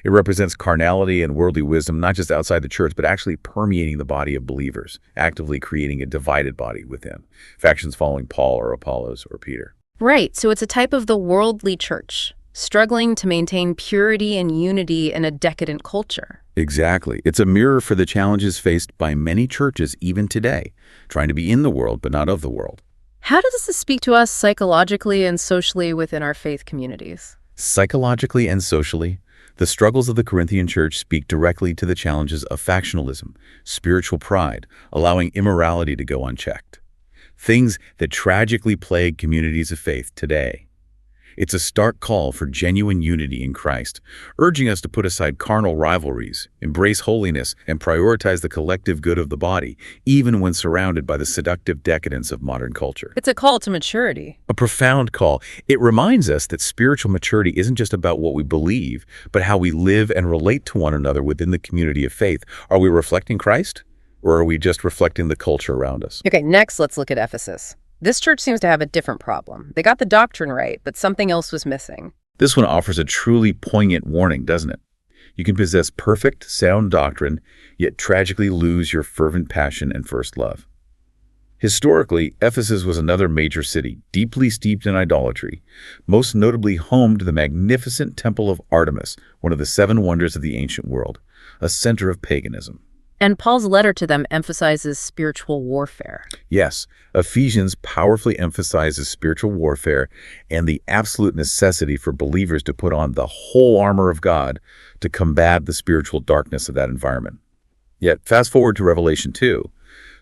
It represents carnality and worldly wisdom, not just outside the church, but actually permeating the body of believers, actively creating a divided body within, factions following Paul or Apollos or Peter. Right, so it's a type of the worldly church, struggling to maintain purity and unity in a decadent culture. Exactly. It's a mirror for the challenges faced by many churches even today, trying to be in the world but not of the world. How does this speak to us psychologically and socially within our faith communities? Psychologically and socially, the struggles of the Corinthian church speak directly to the challenges of factionalism, spiritual pride, allowing immorality to go unchecked. Things that tragically plague communities of faith today. It's a stark call for genuine unity in Christ, urging us to put aside carnal rivalries, embrace holiness, and prioritize the collective good of the body, even when surrounded by the seductive decadence of modern culture. It's a call to maturity. A profound call. It reminds us that spiritual maturity isn't just about what we believe, but how we live and relate to one another within the community of faith. Are we reflecting Christ, or are we just reflecting the culture around us? Okay, next let's look at Ephesus. This church seems to have a different problem. They got the doctrine right, but something else was missing. This one offers a truly poignant warning, doesn't it? You can possess perfect, sound doctrine, yet tragically lose your fervent passion and first love. Historically, Ephesus was another major city, deeply steeped in idolatry, most notably home to the magnificent Temple of Artemis, one of the 7 wonders of the ancient world, a center of paganism. And Paul's letter to them emphasizes spiritual warfare. Yes, Ephesians powerfully emphasizes spiritual warfare and the absolute necessity for believers to put on the whole armor of God to combat the spiritual darkness of that environment. Yet, fast forward to Revelation 2,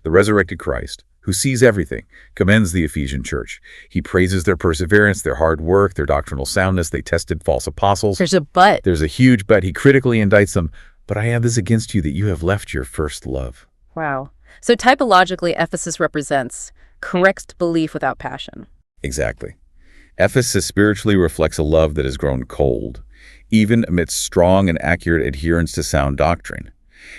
the resurrected Christ, who sees everything, commends the Ephesian church. He praises their perseverance, their hard work, their doctrinal soundness. They tested false apostles. There's a but. There's a huge but. He critically indicts them. But I have this against you, that you have left your first love. Wow. So typologically, Ephesus represents correct belief without passion. Exactly. Ephesus spiritually reflects a love that has grown cold, even amidst strong and accurate adherence to sound doctrine.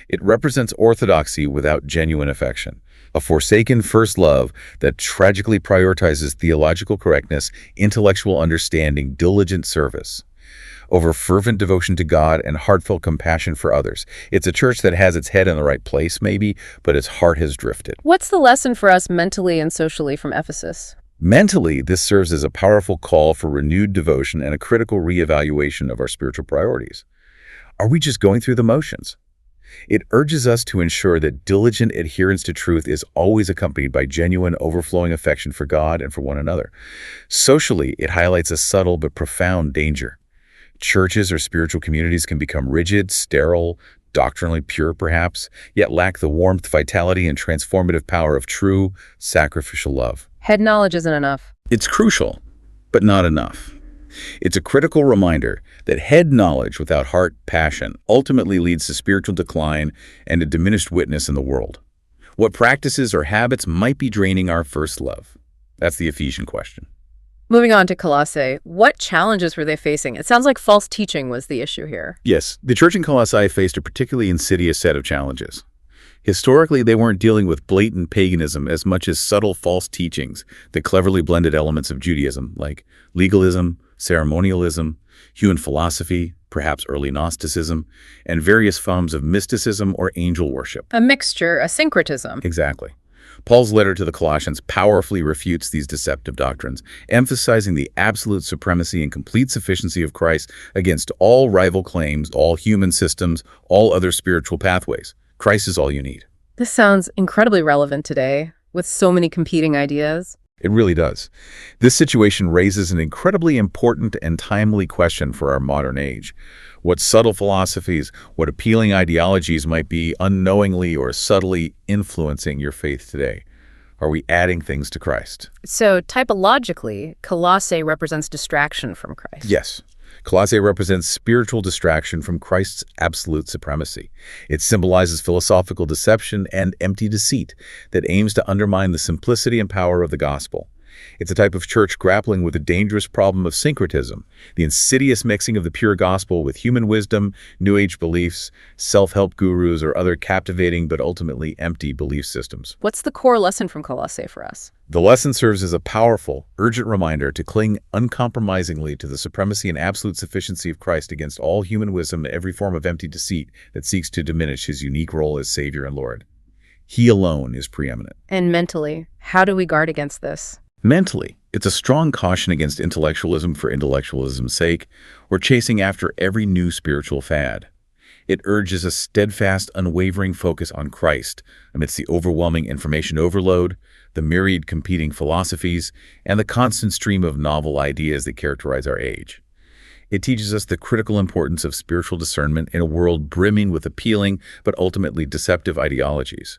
It represents orthodoxy without genuine affection, a forsaken first love that tragically prioritizes theological correctness, intellectual understanding, diligent service, over fervent devotion to God and heartfelt compassion for others. It's a church that has its head in the right place, maybe, but its heart has drifted. What's the lesson for us mentally and socially from Ephesus? Mentally, this serves as a powerful call for renewed devotion and a critical reevaluation of our spiritual priorities. Are we just going through the motions? It urges us to ensure that diligent adherence to truth is always accompanied by genuine, overflowing affection for God and for one another. Socially, it highlights a subtle but profound danger. Churches or spiritual communities can become rigid, sterile, doctrinally pure perhaps, yet lack the warmth, vitality, and transformative power of true, sacrificial love. Head knowledge isn't enough. It's crucial, but not enough. It's a critical reminder that head knowledge without heart passion ultimately leads to spiritual decline and a diminished witness in the world. What practices or habits might be draining our first love? That's the Ephesian question. Moving on to Colossae, what challenges were they facing? It sounds like false teaching was the issue here. Yes, the church in Colossae faced a particularly insidious set of challenges. Historically, they weren't dealing with blatant paganism as much as subtle false teachings that cleverly blended elements of Judaism, like legalism, ceremonialism, human philosophy, perhaps early Gnosticism, and various forms of mysticism or angel worship. A mixture, a syncretism. Exactly. Paul's letter to the Colossians powerfully refutes these deceptive doctrines, emphasizing the absolute supremacy and complete sufficiency of Christ against all rival claims, all human systems, all other spiritual pathways. Christ is all you need. This sounds incredibly relevant today, with so many competing ideas. It really does. This situation raises an incredibly important and timely question for our modern age. What subtle philosophies, what appealing ideologies might be unknowingly or subtly influencing your faith today? Are we adding things to Christ? So, typologically, Colossae represents distraction from Christ. Yes. Colossae represents spiritual distraction from Christ's absolute supremacy. It symbolizes philosophical deception and empty deceit that aims to undermine the simplicity and power of the gospel. It's a type of church grappling with the dangerous problem of syncretism, the insidious mixing of the pure gospel with human wisdom, New Age beliefs, self-help gurus, or other captivating but ultimately empty belief systems. What's the core lesson from Colossae for us? The lesson serves as a powerful, urgent reminder to cling uncompromisingly to the supremacy and absolute sufficiency of Christ against all human wisdom and every form of empty deceit that seeks to diminish his unique role as Savior and Lord. He alone is preeminent. And mentally, how do we guard against this? Mentally, it's a strong caution against intellectualism for intellectualism's sake, or chasing after every new spiritual fad. It urges a steadfast, unwavering focus on Christ amidst the overwhelming information overload, the myriad competing philosophies, and the constant stream of novel ideas that characterize our age. It teaches us the critical importance of spiritual discernment in a world brimming with appealing but ultimately deceptive ideologies.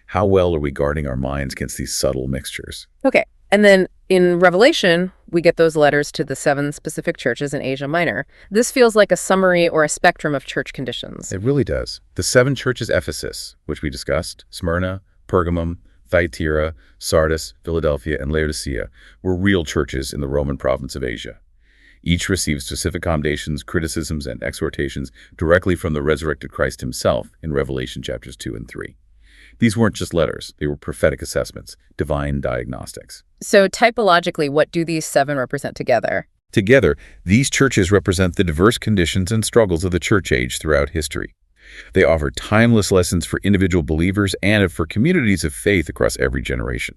How well are we guarding our minds against these subtle mixtures? Okay. And then in Revelation, we get those letters to the 7 specific churches in Asia Minor. This feels like a summary or a spectrum of church conditions. It really does. The 7 churches Ephesus, which we discussed, Smyrna, Pergamum, Thyatira, Sardis, Philadelphia, and Laodicea, were real churches in the Roman province of Asia. Each received specific commendations, criticisms, and exhortations directly from the resurrected Christ himself in Revelation chapters 2 and 3. These weren't just letters. They were prophetic assessments, divine diagnostics. So typologically, what do these 7 represent together? Together, these churches represent the diverse conditions and struggles of the church age throughout history. They offer timeless lessons for individual believers and for communities of faith across every generation.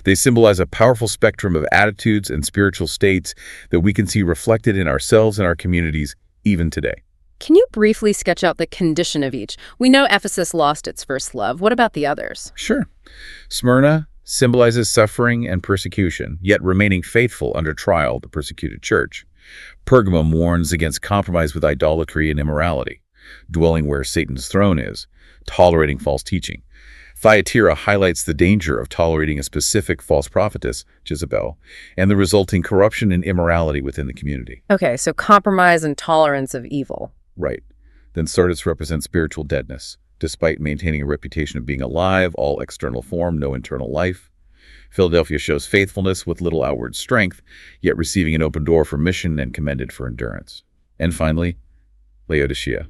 They symbolize a powerful spectrum of attitudes and spiritual states that we can see reflected in ourselves and our communities even today. Can you briefly sketch out the condition of each? We know Ephesus lost its first love. What about the others? Sure. Smyrna symbolizes suffering and persecution, yet remaining faithful under trial, the persecuted church. Pergamum warns against compromise with idolatry and immorality, dwelling where Satan's throne is, tolerating false teaching. Thyatira highlights the danger of tolerating a specific false prophetess, Jezebel, and the resulting corruption and immorality within the community. Okay, so compromise and tolerance of evil. Right. Then Sardis represents spiritual deadness. Despite maintaining a reputation of being alive, all external form, no internal life. Philadelphia shows faithfulness with little outward strength, yet receiving an open door for mission and commended for endurance. And finally, Laodicea.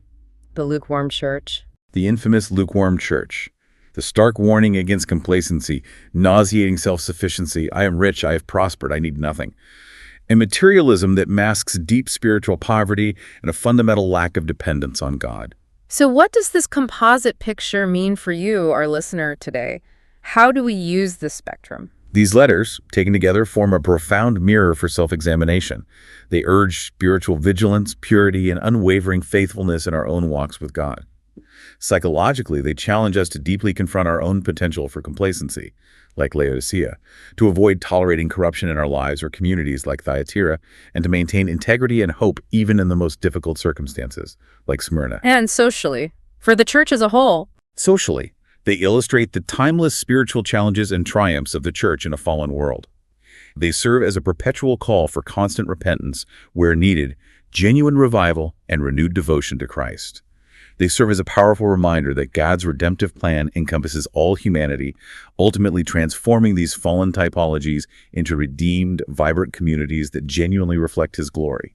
The lukewarm church. The infamous lukewarm church. The stark warning against complacency, nauseating self-sufficiency. I am rich, I have prospered, I need nothing. And materialism that masks deep spiritual poverty and a fundamental lack of dependence on God. So what does this composite picture mean for you, our listener, today? How do we use this spectrum? These letters, taken together, form a profound mirror for self-examination. They urge spiritual vigilance, purity, and unwavering faithfulness in our own walks with God. Psychologically, they challenge us to deeply confront our own potential for complacency, like Laodicea, to avoid tolerating corruption in our lives or communities like Thyatira, and to maintain integrity and hope even in the most difficult circumstances, like Smyrna. And socially, for the church as a whole. Socially, they illustrate the timeless spiritual challenges and triumphs of the church in a fallen world. They serve as a perpetual call for constant repentance where needed, genuine revival, and renewed devotion to Christ. They serve as a powerful reminder that God's redemptive plan encompasses all humanity, ultimately transforming these fallen typologies into redeemed, vibrant communities that genuinely reflect His glory.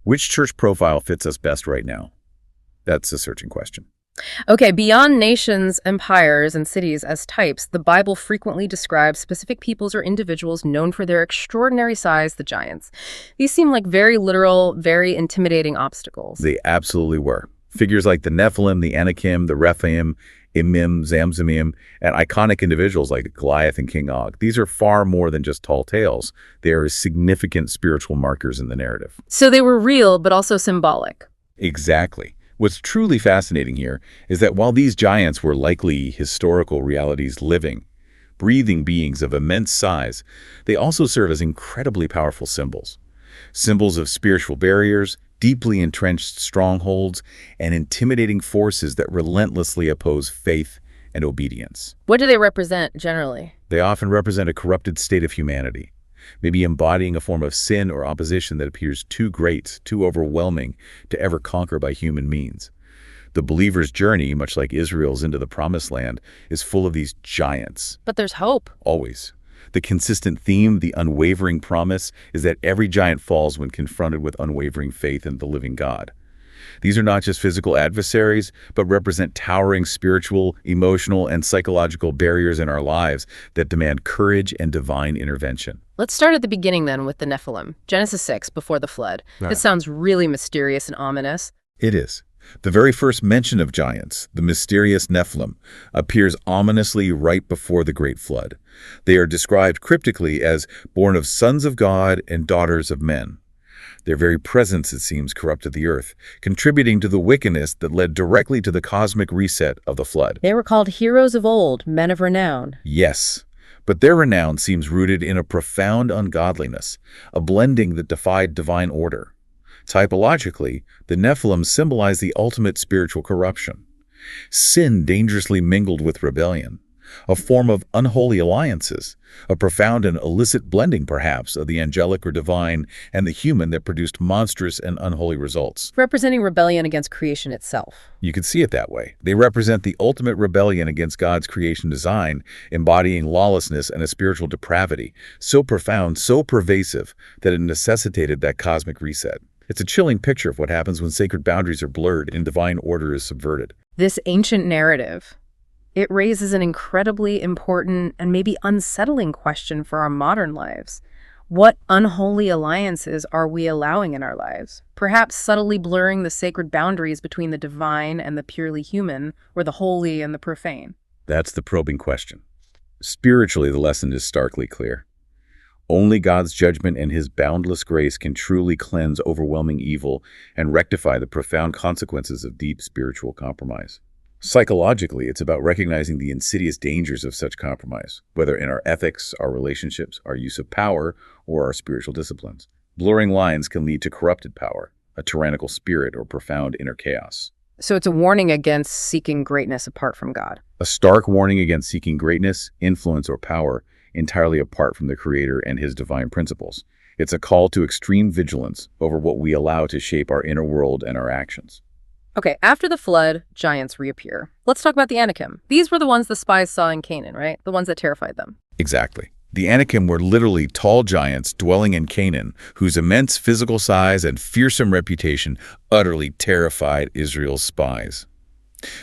Which church profile fits us best right now? That's a searching question. Okay, beyond nations, empires, and cities as types, the Bible frequently describes specific peoples or individuals known for their extraordinary size, the giants. These seem like very literal, very intimidating obstacles. They absolutely were. Figures like the Nephilim, the Anakim, the Rephaim, Emim, Zamzumim, and iconic individuals like Goliath and King Og. These are far more than just tall tales. They are significant spiritual markers in the narrative. So they were real, but also symbolic. Exactly. What's truly fascinating here is that while these giants were likely historical realities living, breathing beings of immense size, they also serve as incredibly powerful symbols. Symbols of spiritual barriers, deeply entrenched strongholds, and intimidating forces that relentlessly oppose faith and obedience. What do they represent generally? They often represent a corrupted state of humanity, maybe embodying a form of sin or opposition that appears too great, too overwhelming to ever conquer by human means. The believer's journey, much like Israel's into the Promised Land, is full of these giants. But there's hope. Always. The consistent theme, the unwavering promise, is that every giant falls when confronted with unwavering faith in the living God. These are not just physical adversaries, but represent towering spiritual, emotional, and psychological barriers in our lives that demand courage and divine intervention. Let's start at the beginning then with the Nephilim. Genesis 6, before the flood. This sounds really mysterious and ominous. It is. The very first mention of giants, the mysterious Nephilim, appears ominously right before the Great Flood. They are described cryptically as born of sons of God and daughters of men. Their very presence, it seems, corrupted the earth, contributing to the wickedness that led directly to the cosmic reset of the flood. They were called heroes of old, men of renown. Yes, but their renown seems rooted in a profound ungodliness, a blending that defied divine order. Typologically, the Nephilim symbolize the ultimate spiritual corruption. Sin dangerously mingled with rebellion, a form of unholy alliances, a profound and illicit blending, perhaps, of the angelic or divine and the human that produced monstrous and unholy results. Representing rebellion against creation itself. You could see it that way. They represent the ultimate rebellion against God's creation design, embodying lawlessness and a spiritual depravity, so profound, so pervasive, that it necessitated that cosmic reset. It's a chilling picture of what happens when sacred boundaries are blurred and divine order is subverted. This ancient narrative, it raises an incredibly important and maybe unsettling question for our modern lives. What unholy alliances are we allowing in our lives? Perhaps subtly blurring the sacred boundaries between the divine and the purely human, or the holy and the profane. That's the probing question. Spiritually, the lesson is starkly clear. Only God's judgment and His boundless grace can truly cleanse overwhelming evil and rectify the profound consequences of deep spiritual compromise. Psychologically, it's about recognizing the insidious dangers of such compromise, whether in our ethics, our relationships, our use of power, or our spiritual disciplines. Blurring lines can lead to corrupted power, a tyrannical spirit, or profound inner chaos. So it's a warning against seeking greatness apart from God. A stark warning against seeking greatness, influence, or power entirely apart from the Creator and His divine principles. It's a call to extreme vigilance over what we allow to shape our inner world and our actions. Okay, after the flood, giants reappear. Let's talk about the Anakim. These were the ones the spies saw in Canaan, right? The ones that terrified them. Exactly. The Anakim were literally tall giants dwelling in Canaan, whose immense physical size and fearsome reputation utterly terrified Israel's spies.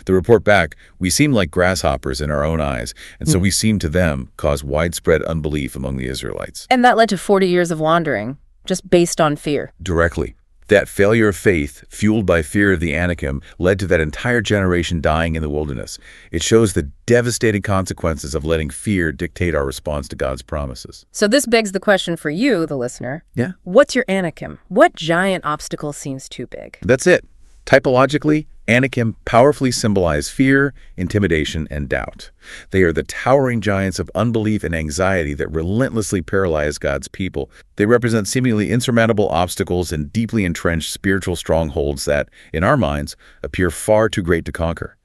The report back, "We seem like grasshoppers in our own eyes, and so we seem to them cause widespread unbelief among the Israelites." And that led to 40 years of wandering, just based on fear. Directly. That failure of faith, fueled by fear of the Anakim, led to that entire generation dying in the wilderness. It shows the devastating consequences of letting fear dictate our response to God's promises. So this begs the question for you, the listener. Yeah. What's your Anakim? What giant obstacle seems too big? That's it. Typologically, Anakim powerfully symbolize fear, intimidation, and doubt. They are the towering giants of unbelief and anxiety that relentlessly paralyze God's people. They represent seemingly insurmountable obstacles and deeply entrenched spiritual strongholds that, in our minds, appear far too great to conquer.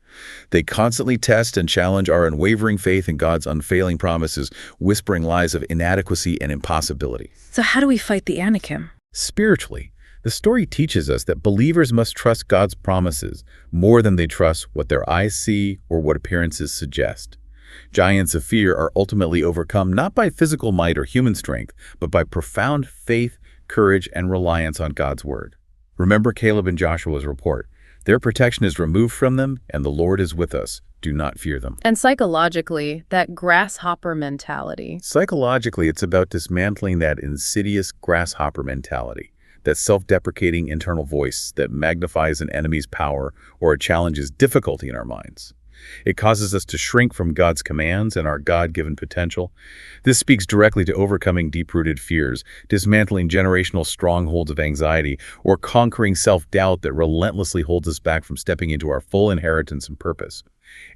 They constantly test and challenge our unwavering faith in God's unfailing promises, whispering lies of inadequacy and impossibility. So how do we fight the Anakim? Spiritually, the story teaches us that believers must trust God's promises more than they trust what their eyes see or what appearances suggest. Giants of fear are ultimately overcome not by physical might or human strength, but by profound faith, courage, and reliance on God's word. Remember Caleb and Joshua's report. Their protection is removed from them, and the Lord is with us. Do not fear them. And psychologically, that grasshopper mentality. Psychologically, it's about dismantling that insidious grasshopper mentality, that self-deprecating internal voice that magnifies an enemy's power or challenges difficulty in our minds. It causes us to shrink from God's commands and our God-given potential. This speaks directly to overcoming deep-rooted fears, dismantling generational strongholds of anxiety, or conquering self-doubt that relentlessly holds us back from stepping into our full inheritance and purpose.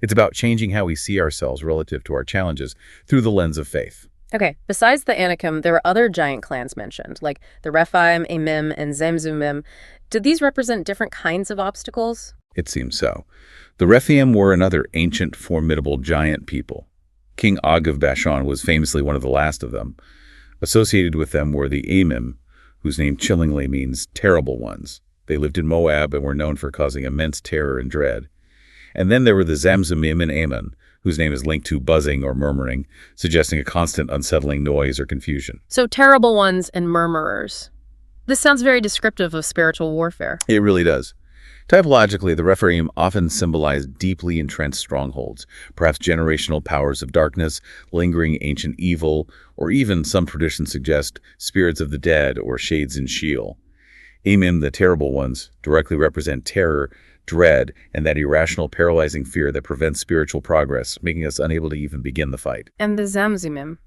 It's about changing how we see ourselves relative to our challenges through the lens of faith. Okay, besides the Anakim, there are other giant clans mentioned, like the Rephaim, Emim, and Zamzummim. Did these represent different kinds of obstacles? It seems so. The Rephaim were another ancient, formidable giant people. King Og of Bashan was famously one of the last of them. Associated with them were the Emim, whose name chillingly means terrible ones. They lived in Moab and were known for causing immense terror and dread. And then there were the Zamzummim and Ammon, whose name is linked to buzzing or murmuring, suggesting a constant unsettling noise or confusion. So terrible ones and murmurers. This sounds very descriptive of spiritual warfare. It really does. Typologically, the Rephaim often symbolize deeply entrenched strongholds, perhaps generational powers of darkness, lingering ancient evil, or even, some traditions suggest, spirits of the dead or shades in Sheol. Emim, the terrible ones, directly represent terror, dread, and that irrational, paralyzing fear that prevents spiritual progress, making us unable to even begin the fight. And the Zamzummim,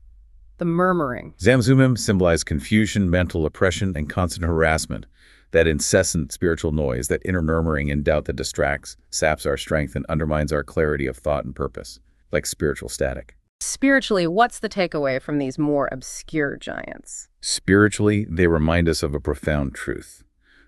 the murmuring. Zamzummim symbolize confusion, mental oppression, and constant harassment. That incessant spiritual noise, that inner murmuring and doubt that distracts, saps our strength, and undermines our clarity of thought and purpose, like spiritual static. Spiritually, what's the takeaway from these more obscure giants? Spiritually, they remind us of a profound truth.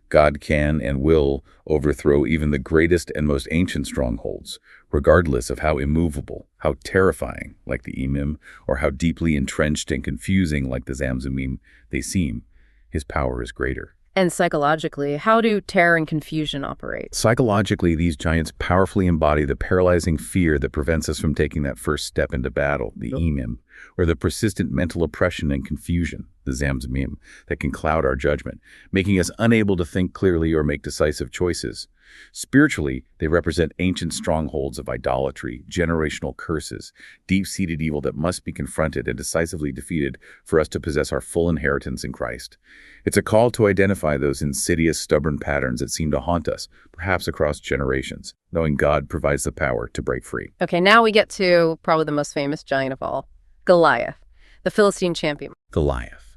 God can and will overthrow even the greatest and most ancient strongholds, regardless of how immovable, how terrifying, like the Emim, or how deeply entrenched and confusing, like the Zamzummim, they seem. His power is greater. And psychologically, how do terror and confusion operate? Psychologically, these giants powerfully embody the paralyzing fear that prevents us from taking that first step into battle, the Emim, or the persistent mental oppression and confusion, the Zamzummim, that can cloud our judgment, making us unable to think clearly or make decisive choices. Spiritually, they represent ancient strongholds of idolatry, generational curses, deep-seated evil that must be confronted and decisively defeated for us to possess our full inheritance in Christ. It's a call to identify those insidious, stubborn patterns that seem to haunt us, perhaps across generations, knowing God provides the power to break free. Okay, now we get to probably the most famous giant of all, Goliath, the Philistine champion. Goliath.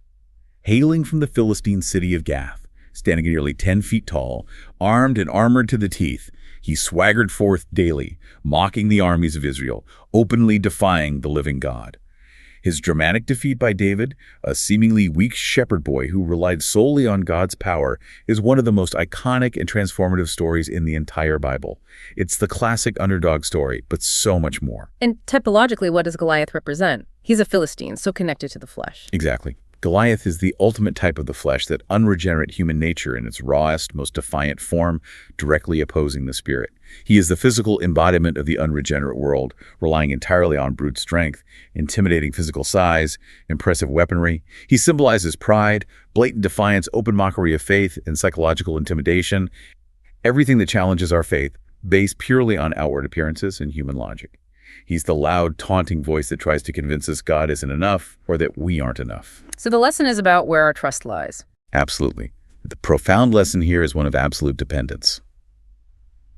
Hailing from the Philistine city of Gath, standing nearly 10 feet tall, armed and armored to the teeth, he swaggered forth daily, mocking the armies of Israel, openly defying the living God. His dramatic defeat by David, a seemingly weak shepherd boy who relied solely on God's power, is one of the most iconic and transformative stories in the entire Bible. It's the classic underdog story, but so much more. And typologically, what does Goliath represent? He's a Philistine, so connected to the flesh. Exactly. Goliath is the ultimate type of the flesh, that unregenerate human nature in its rawest, most defiant form, directly opposing the spirit. He is the physical embodiment of the unregenerate world, relying entirely on brute strength, intimidating physical size, impressive weaponry. He symbolizes pride, blatant defiance, open mockery of faith, and psychological intimidation. Everything that challenges our faith, based purely on outward appearances and human logic. He's the loud, taunting voice that tries to convince us God isn't enough or that we aren't enough. So the lesson is about where our trust lies. Absolutely. The profound lesson here is one of absolute dependence.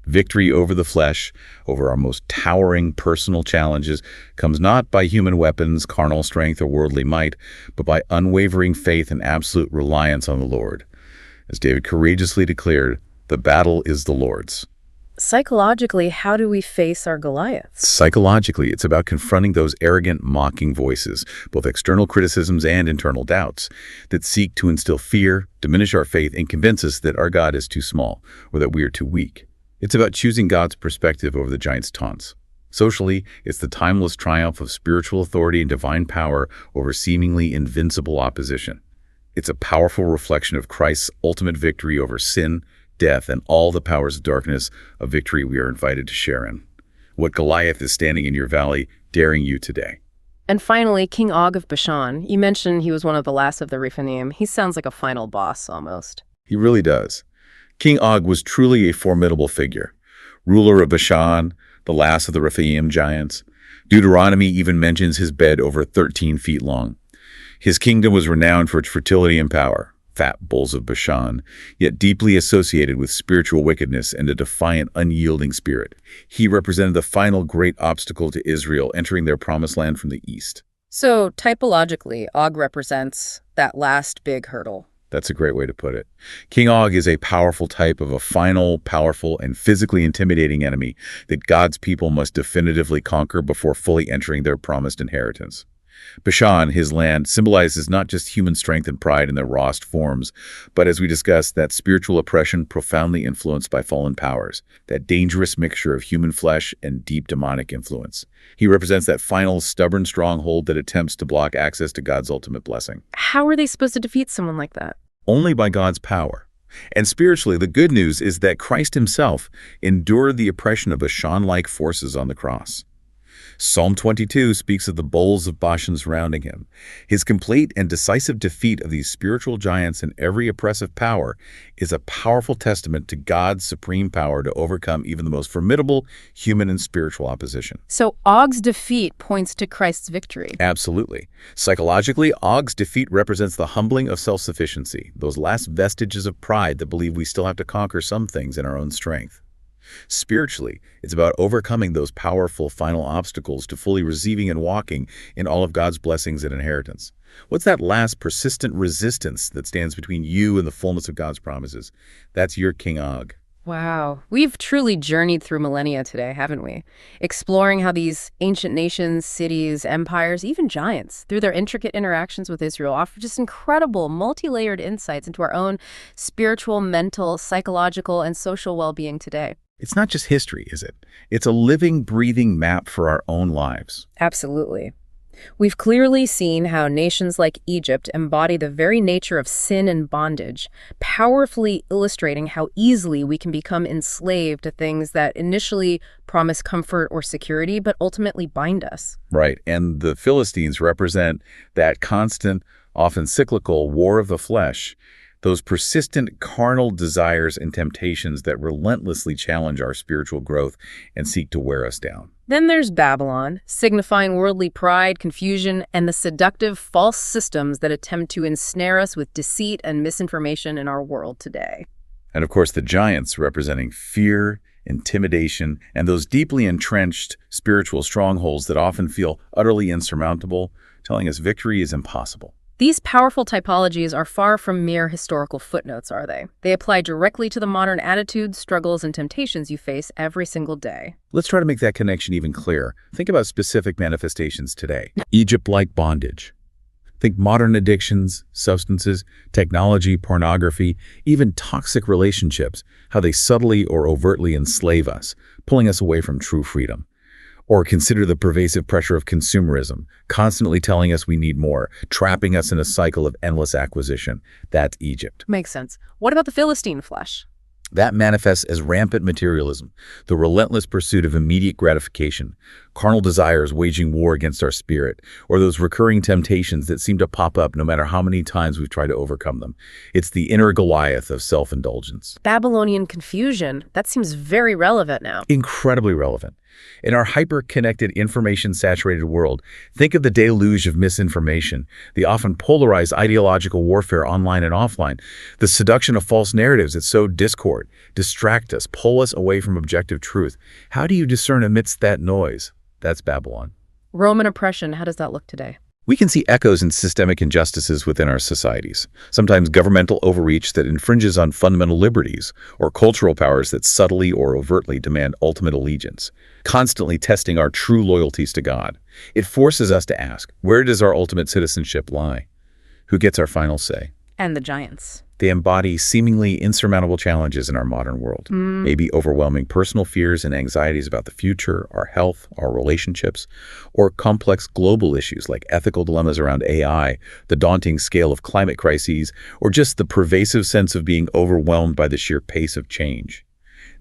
Victory over the flesh, over our most towering personal challenges, comes not by human weapons, carnal strength, or worldly might, but by unwavering faith and absolute reliance on the Lord. As David courageously declared, the battle is the Lord's. Psychologically, how do we face our Goliaths? Psychologically, it's about confronting those arrogant, mocking voices, both external criticisms and internal doubts, that seek to instill fear, diminish our faith, and convince us that our God is too small or that we are too weak. It's about choosing God's perspective over the giant's taunts. Socially, it's the timeless triumph of spiritual authority and divine power over seemingly invincible opposition. It's a powerful reflection of Christ's ultimate victory over sin, death, and all the powers of darkness, a victory we are invited to share in. What Goliath is standing in your valley, daring you today. And finally, King Og of Bashan. You mentioned he was one of the last of the Rephaim. He sounds like a final boss, almost. He really does. King Og was truly a formidable figure, ruler of Bashan, the last of the Rephaim giants. Deuteronomy even mentions his bed over 13 feet long. His kingdom was renowned for its fertility and power, fat bulls of Bashan, yet deeply associated with spiritual wickedness and a defiant, unyielding spirit. He represented the final great obstacle to Israel entering their promised land from the east. So, typologically, Og represents that last big hurdle. That's a great way to put it. King Og is a powerful type of a final, powerful, and physically intimidating enemy that God's people must definitively conquer before fully entering their promised inheritance. Bashan, his land, symbolizes not just human strength and pride in their rawest forms, but as we discussed, that spiritual oppression profoundly influenced by fallen powers, that dangerous mixture of human flesh and deep demonic influence. He represents that final, stubborn stronghold that attempts to block access to God's ultimate blessing. How are they supposed to defeat someone like that? Only by God's power. And spiritually, the good news is that Christ himself endured the oppression of Bashan-like forces on the cross. Psalm 22 speaks of the bulls of Bashan surrounding him. His complete and decisive defeat of these spiritual giants and every oppressive power is a powerful testament to God's supreme power to overcome even the most formidable human and spiritual opposition. So Og's defeat points to Christ's victory. Absolutely. Psychologically, Og's defeat represents the humbling of self-sufficiency, those last vestiges of pride that believe we still have to conquer some things in our own strength. Spiritually, it's about overcoming those powerful final obstacles to fully receiving and walking in all of God's blessings and inheritance. What's that last persistent resistance that stands between you and the fullness of God's promises? That's your King Og. Wow. We've truly journeyed through millennia today, haven't we? Exploring how these ancient nations, cities, empires, even giants, through their intricate interactions with Israel, offer just incredible, multi-layered insights into our own spiritual, mental, psychological, and social well-being today. It's not just history, is it? It's a living, breathing map for our own lives. Absolutely. We've clearly seen how nations like Egypt embody the very nature of sin and bondage, powerfully illustrating how easily we can become enslaved to things that initially promise comfort or security, but ultimately bind us. Right, and the Philistines represent that constant, often cyclical war of the flesh, those persistent carnal desires and temptations that relentlessly challenge our spiritual growth and seek to wear us down. Then there's Babylon, signifying worldly pride, confusion, and the seductive false systems that attempt to ensnare us with deceit and misinformation in our world today. And of course, the giants representing fear, intimidation, and those deeply entrenched spiritual strongholds that often feel utterly insurmountable, telling us victory is impossible. These powerful typologies are far from mere historical footnotes, are they? They apply directly to the modern attitudes, struggles, and temptations you face every single day. Let's try to make that connection even clearer. Think about specific manifestations today. Egypt-like bondage. Think modern addictions, substances, technology, pornography, even toxic relationships, how they subtly or overtly enslave us, pulling us away from true freedom. Or consider the pervasive pressure of consumerism, constantly telling us we need more, trapping us in a cycle of endless acquisition. That's Egypt. Makes sense. What about the Philistine flesh? That manifests as rampant materialism, the relentless pursuit of immediate gratification, carnal desires waging war against our spirit, or those recurring temptations that seem to pop up no matter how many times we've tried to overcome them. It's the inner Goliath of self-indulgence. Babylonian confusion, that seems very relevant now. Incredibly relevant. In our hyper-connected, information-saturated world, think of the deluge of misinformation, the often polarized ideological warfare online and offline, the seduction of false narratives that sow discord, distract us, pull us away from objective truth. How do you discern amidst that noise? That's Babylon. Roman oppression, how does that look today? We can see echoes in systemic injustices within our societies, sometimes governmental overreach that infringes on fundamental liberties, or cultural powers that subtly or overtly demand ultimate allegiance, constantly testing our true loyalties to God. It forces us to ask, where does our ultimate citizenship lie? Who gets our final say? And the giants. They embody seemingly insurmountable challenges in our modern world, maybe overwhelming personal fears and anxieties about the future, our health, our relationships, or complex global issues like ethical dilemmas around AI, the daunting scale of climate crises, or just the pervasive sense of being overwhelmed by the sheer pace of change.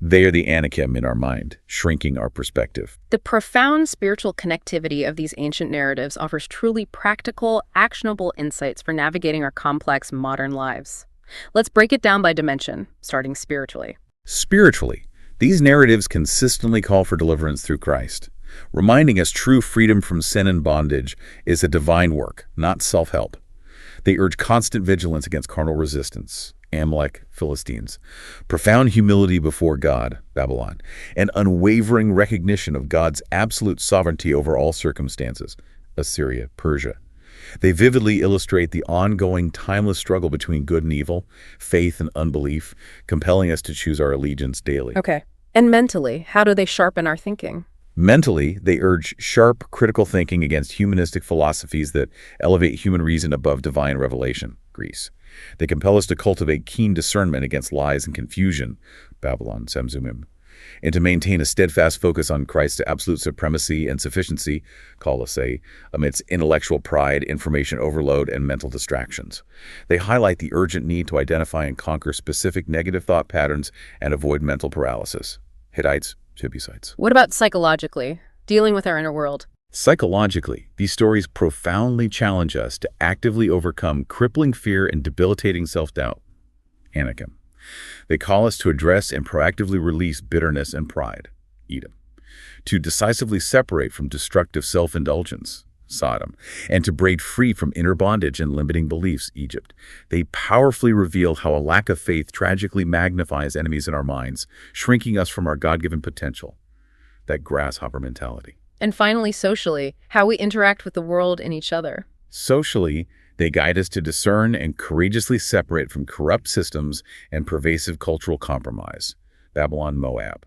They are the Anakim in our mind, shrinking our perspective. The profound spiritual connectivity of these ancient narratives offers truly practical, actionable insights for navigating our complex modern lives. Let's break it down by dimension, starting spiritually. Spiritually, these narratives consistently call for deliverance through Christ, reminding us true freedom from sin and bondage is a divine work, not self-help. They urge constant vigilance against carnal resistance, Amalek, Philistines, profound humility before God, Babylon, and unwavering recognition of God's absolute sovereignty over all circumstances, Assyria, Persia. They vividly illustrate the ongoing, timeless struggle between good and evil, faith and unbelief, compelling us to choose our allegiance daily. Okay. And mentally, how do they sharpen our thinking? Mentally, they urge sharp, critical thinking against humanistic philosophies that elevate human reason above divine revelation, Greece. They compel us to cultivate keen discernment against lies and confusion, Babylon, Samsumim, and to maintain a steadfast focus on Christ's absolute supremacy and sufficiency, Colossae, amidst intellectual pride, information overload, and mental distractions. They highlight the urgent need to identify and conquer specific negative thought patterns and avoid mental paralysis, Hittites, Jebusites. What about psychologically, dealing with our inner world? Psychologically, these stories profoundly challenge us to actively overcome crippling fear and debilitating self-doubt, Anakim. They call us to address and proactively release bitterness and pride, Edom, to decisively separate from destructive self-indulgence, Sodom, and to break free from inner bondage and limiting beliefs, Egypt. They powerfully reveal how a lack of faith tragically magnifies enemies in our minds, shrinking us from our God-given potential, that grasshopper mentality. And finally, socially, how we interact with the world and each other. Socially, they guide us to discern and courageously separate from corrupt systems and pervasive cultural compromise, Babylon, Moab.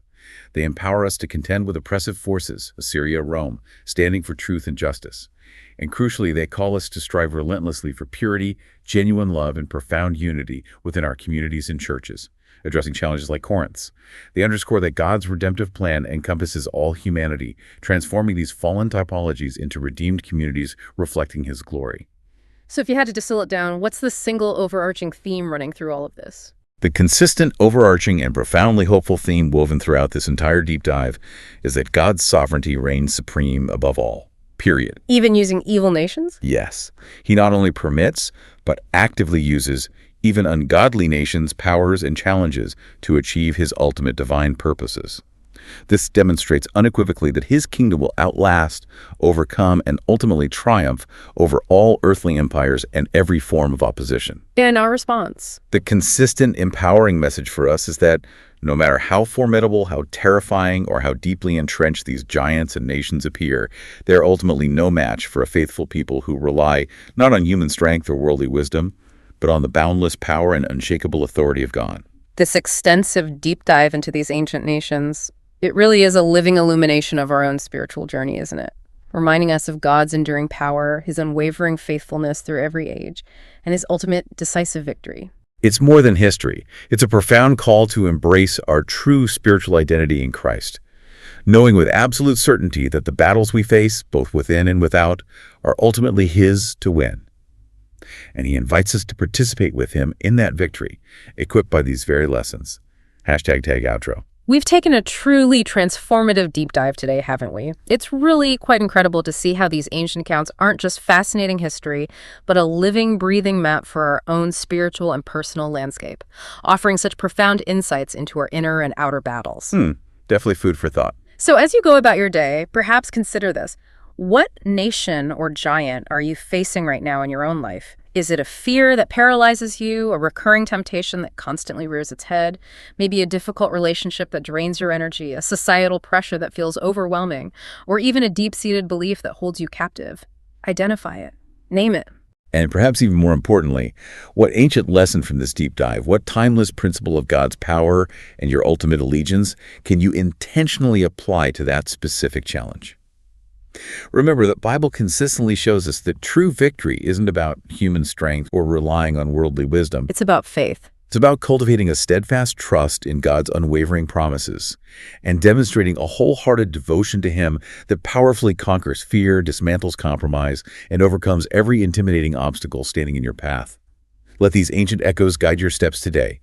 They empower us to contend with oppressive forces, Assyria, Rome, standing for truth and justice. And crucially, they call us to strive relentlessly for purity, genuine love, and profound unity within our communities and churches, addressing challenges like Corinth's. They underscore that God's redemptive plan encompasses all humanity, transforming these fallen typologies into redeemed communities reflecting His glory. So if you had to distill it down, what's the single overarching theme running through all of this? The consistent, overarching, and profoundly hopeful theme woven throughout this entire deep dive is that God's sovereignty reigns supreme above all, period. Even using evil nations? Yes. He not only permits, but actively uses even ungodly nations' powers and challenges to achieve His ultimate divine purposes. This demonstrates unequivocally that His kingdom will outlast, overcome, and ultimately triumph over all earthly empires and every form of opposition. And our response? The consistent, empowering message for us is that no matter how formidable, how terrifying, or how deeply entrenched these giants and nations appear, they are ultimately no match for a faithful people who rely not on human strength or worldly wisdom, but on the boundless power and unshakable authority of God. This extensive deep dive into these ancient nations, it really is a living illumination of our own spiritual journey, isn't it? Reminding us of God's enduring power, His unwavering faithfulness through every age, and His ultimate decisive victory. It's more than history. It's a profound call to embrace our true spiritual identity in Christ, knowing with absolute certainty that the battles we face, both within and without, are ultimately His to win. And He invites us to participate with Him in that victory, equipped by these very lessons. Hashtag tag outro. We've taken a truly transformative deep dive today, haven't we? It's really quite incredible to see how these ancient accounts aren't just fascinating history, but a living, breathing map for our own spiritual and personal landscape, offering such profound insights into our inner and outer battles. Definitely food for thought. So as you go about your day, perhaps consider this. What nation or giant are you facing right now in your own life? Is it a fear that paralyzes you, a recurring temptation that constantly rears its head, maybe a difficult relationship that drains your energy, a societal pressure that feels overwhelming, or even a deep-seated belief that holds you captive? Identify it. Name it. And perhaps even more importantly, what ancient lesson from this deep dive, what timeless principle of God's power and your ultimate allegiance can you intentionally apply to that specific challenge? Remember, the Bible consistently shows us that true victory isn't about human strength or relying on worldly wisdom. It's about faith. It's about cultivating a steadfast trust in God's unwavering promises and demonstrating a wholehearted devotion to Him that powerfully conquers fear, dismantles compromise, and overcomes every intimidating obstacle standing in your path. Let these ancient echoes guide your steps today,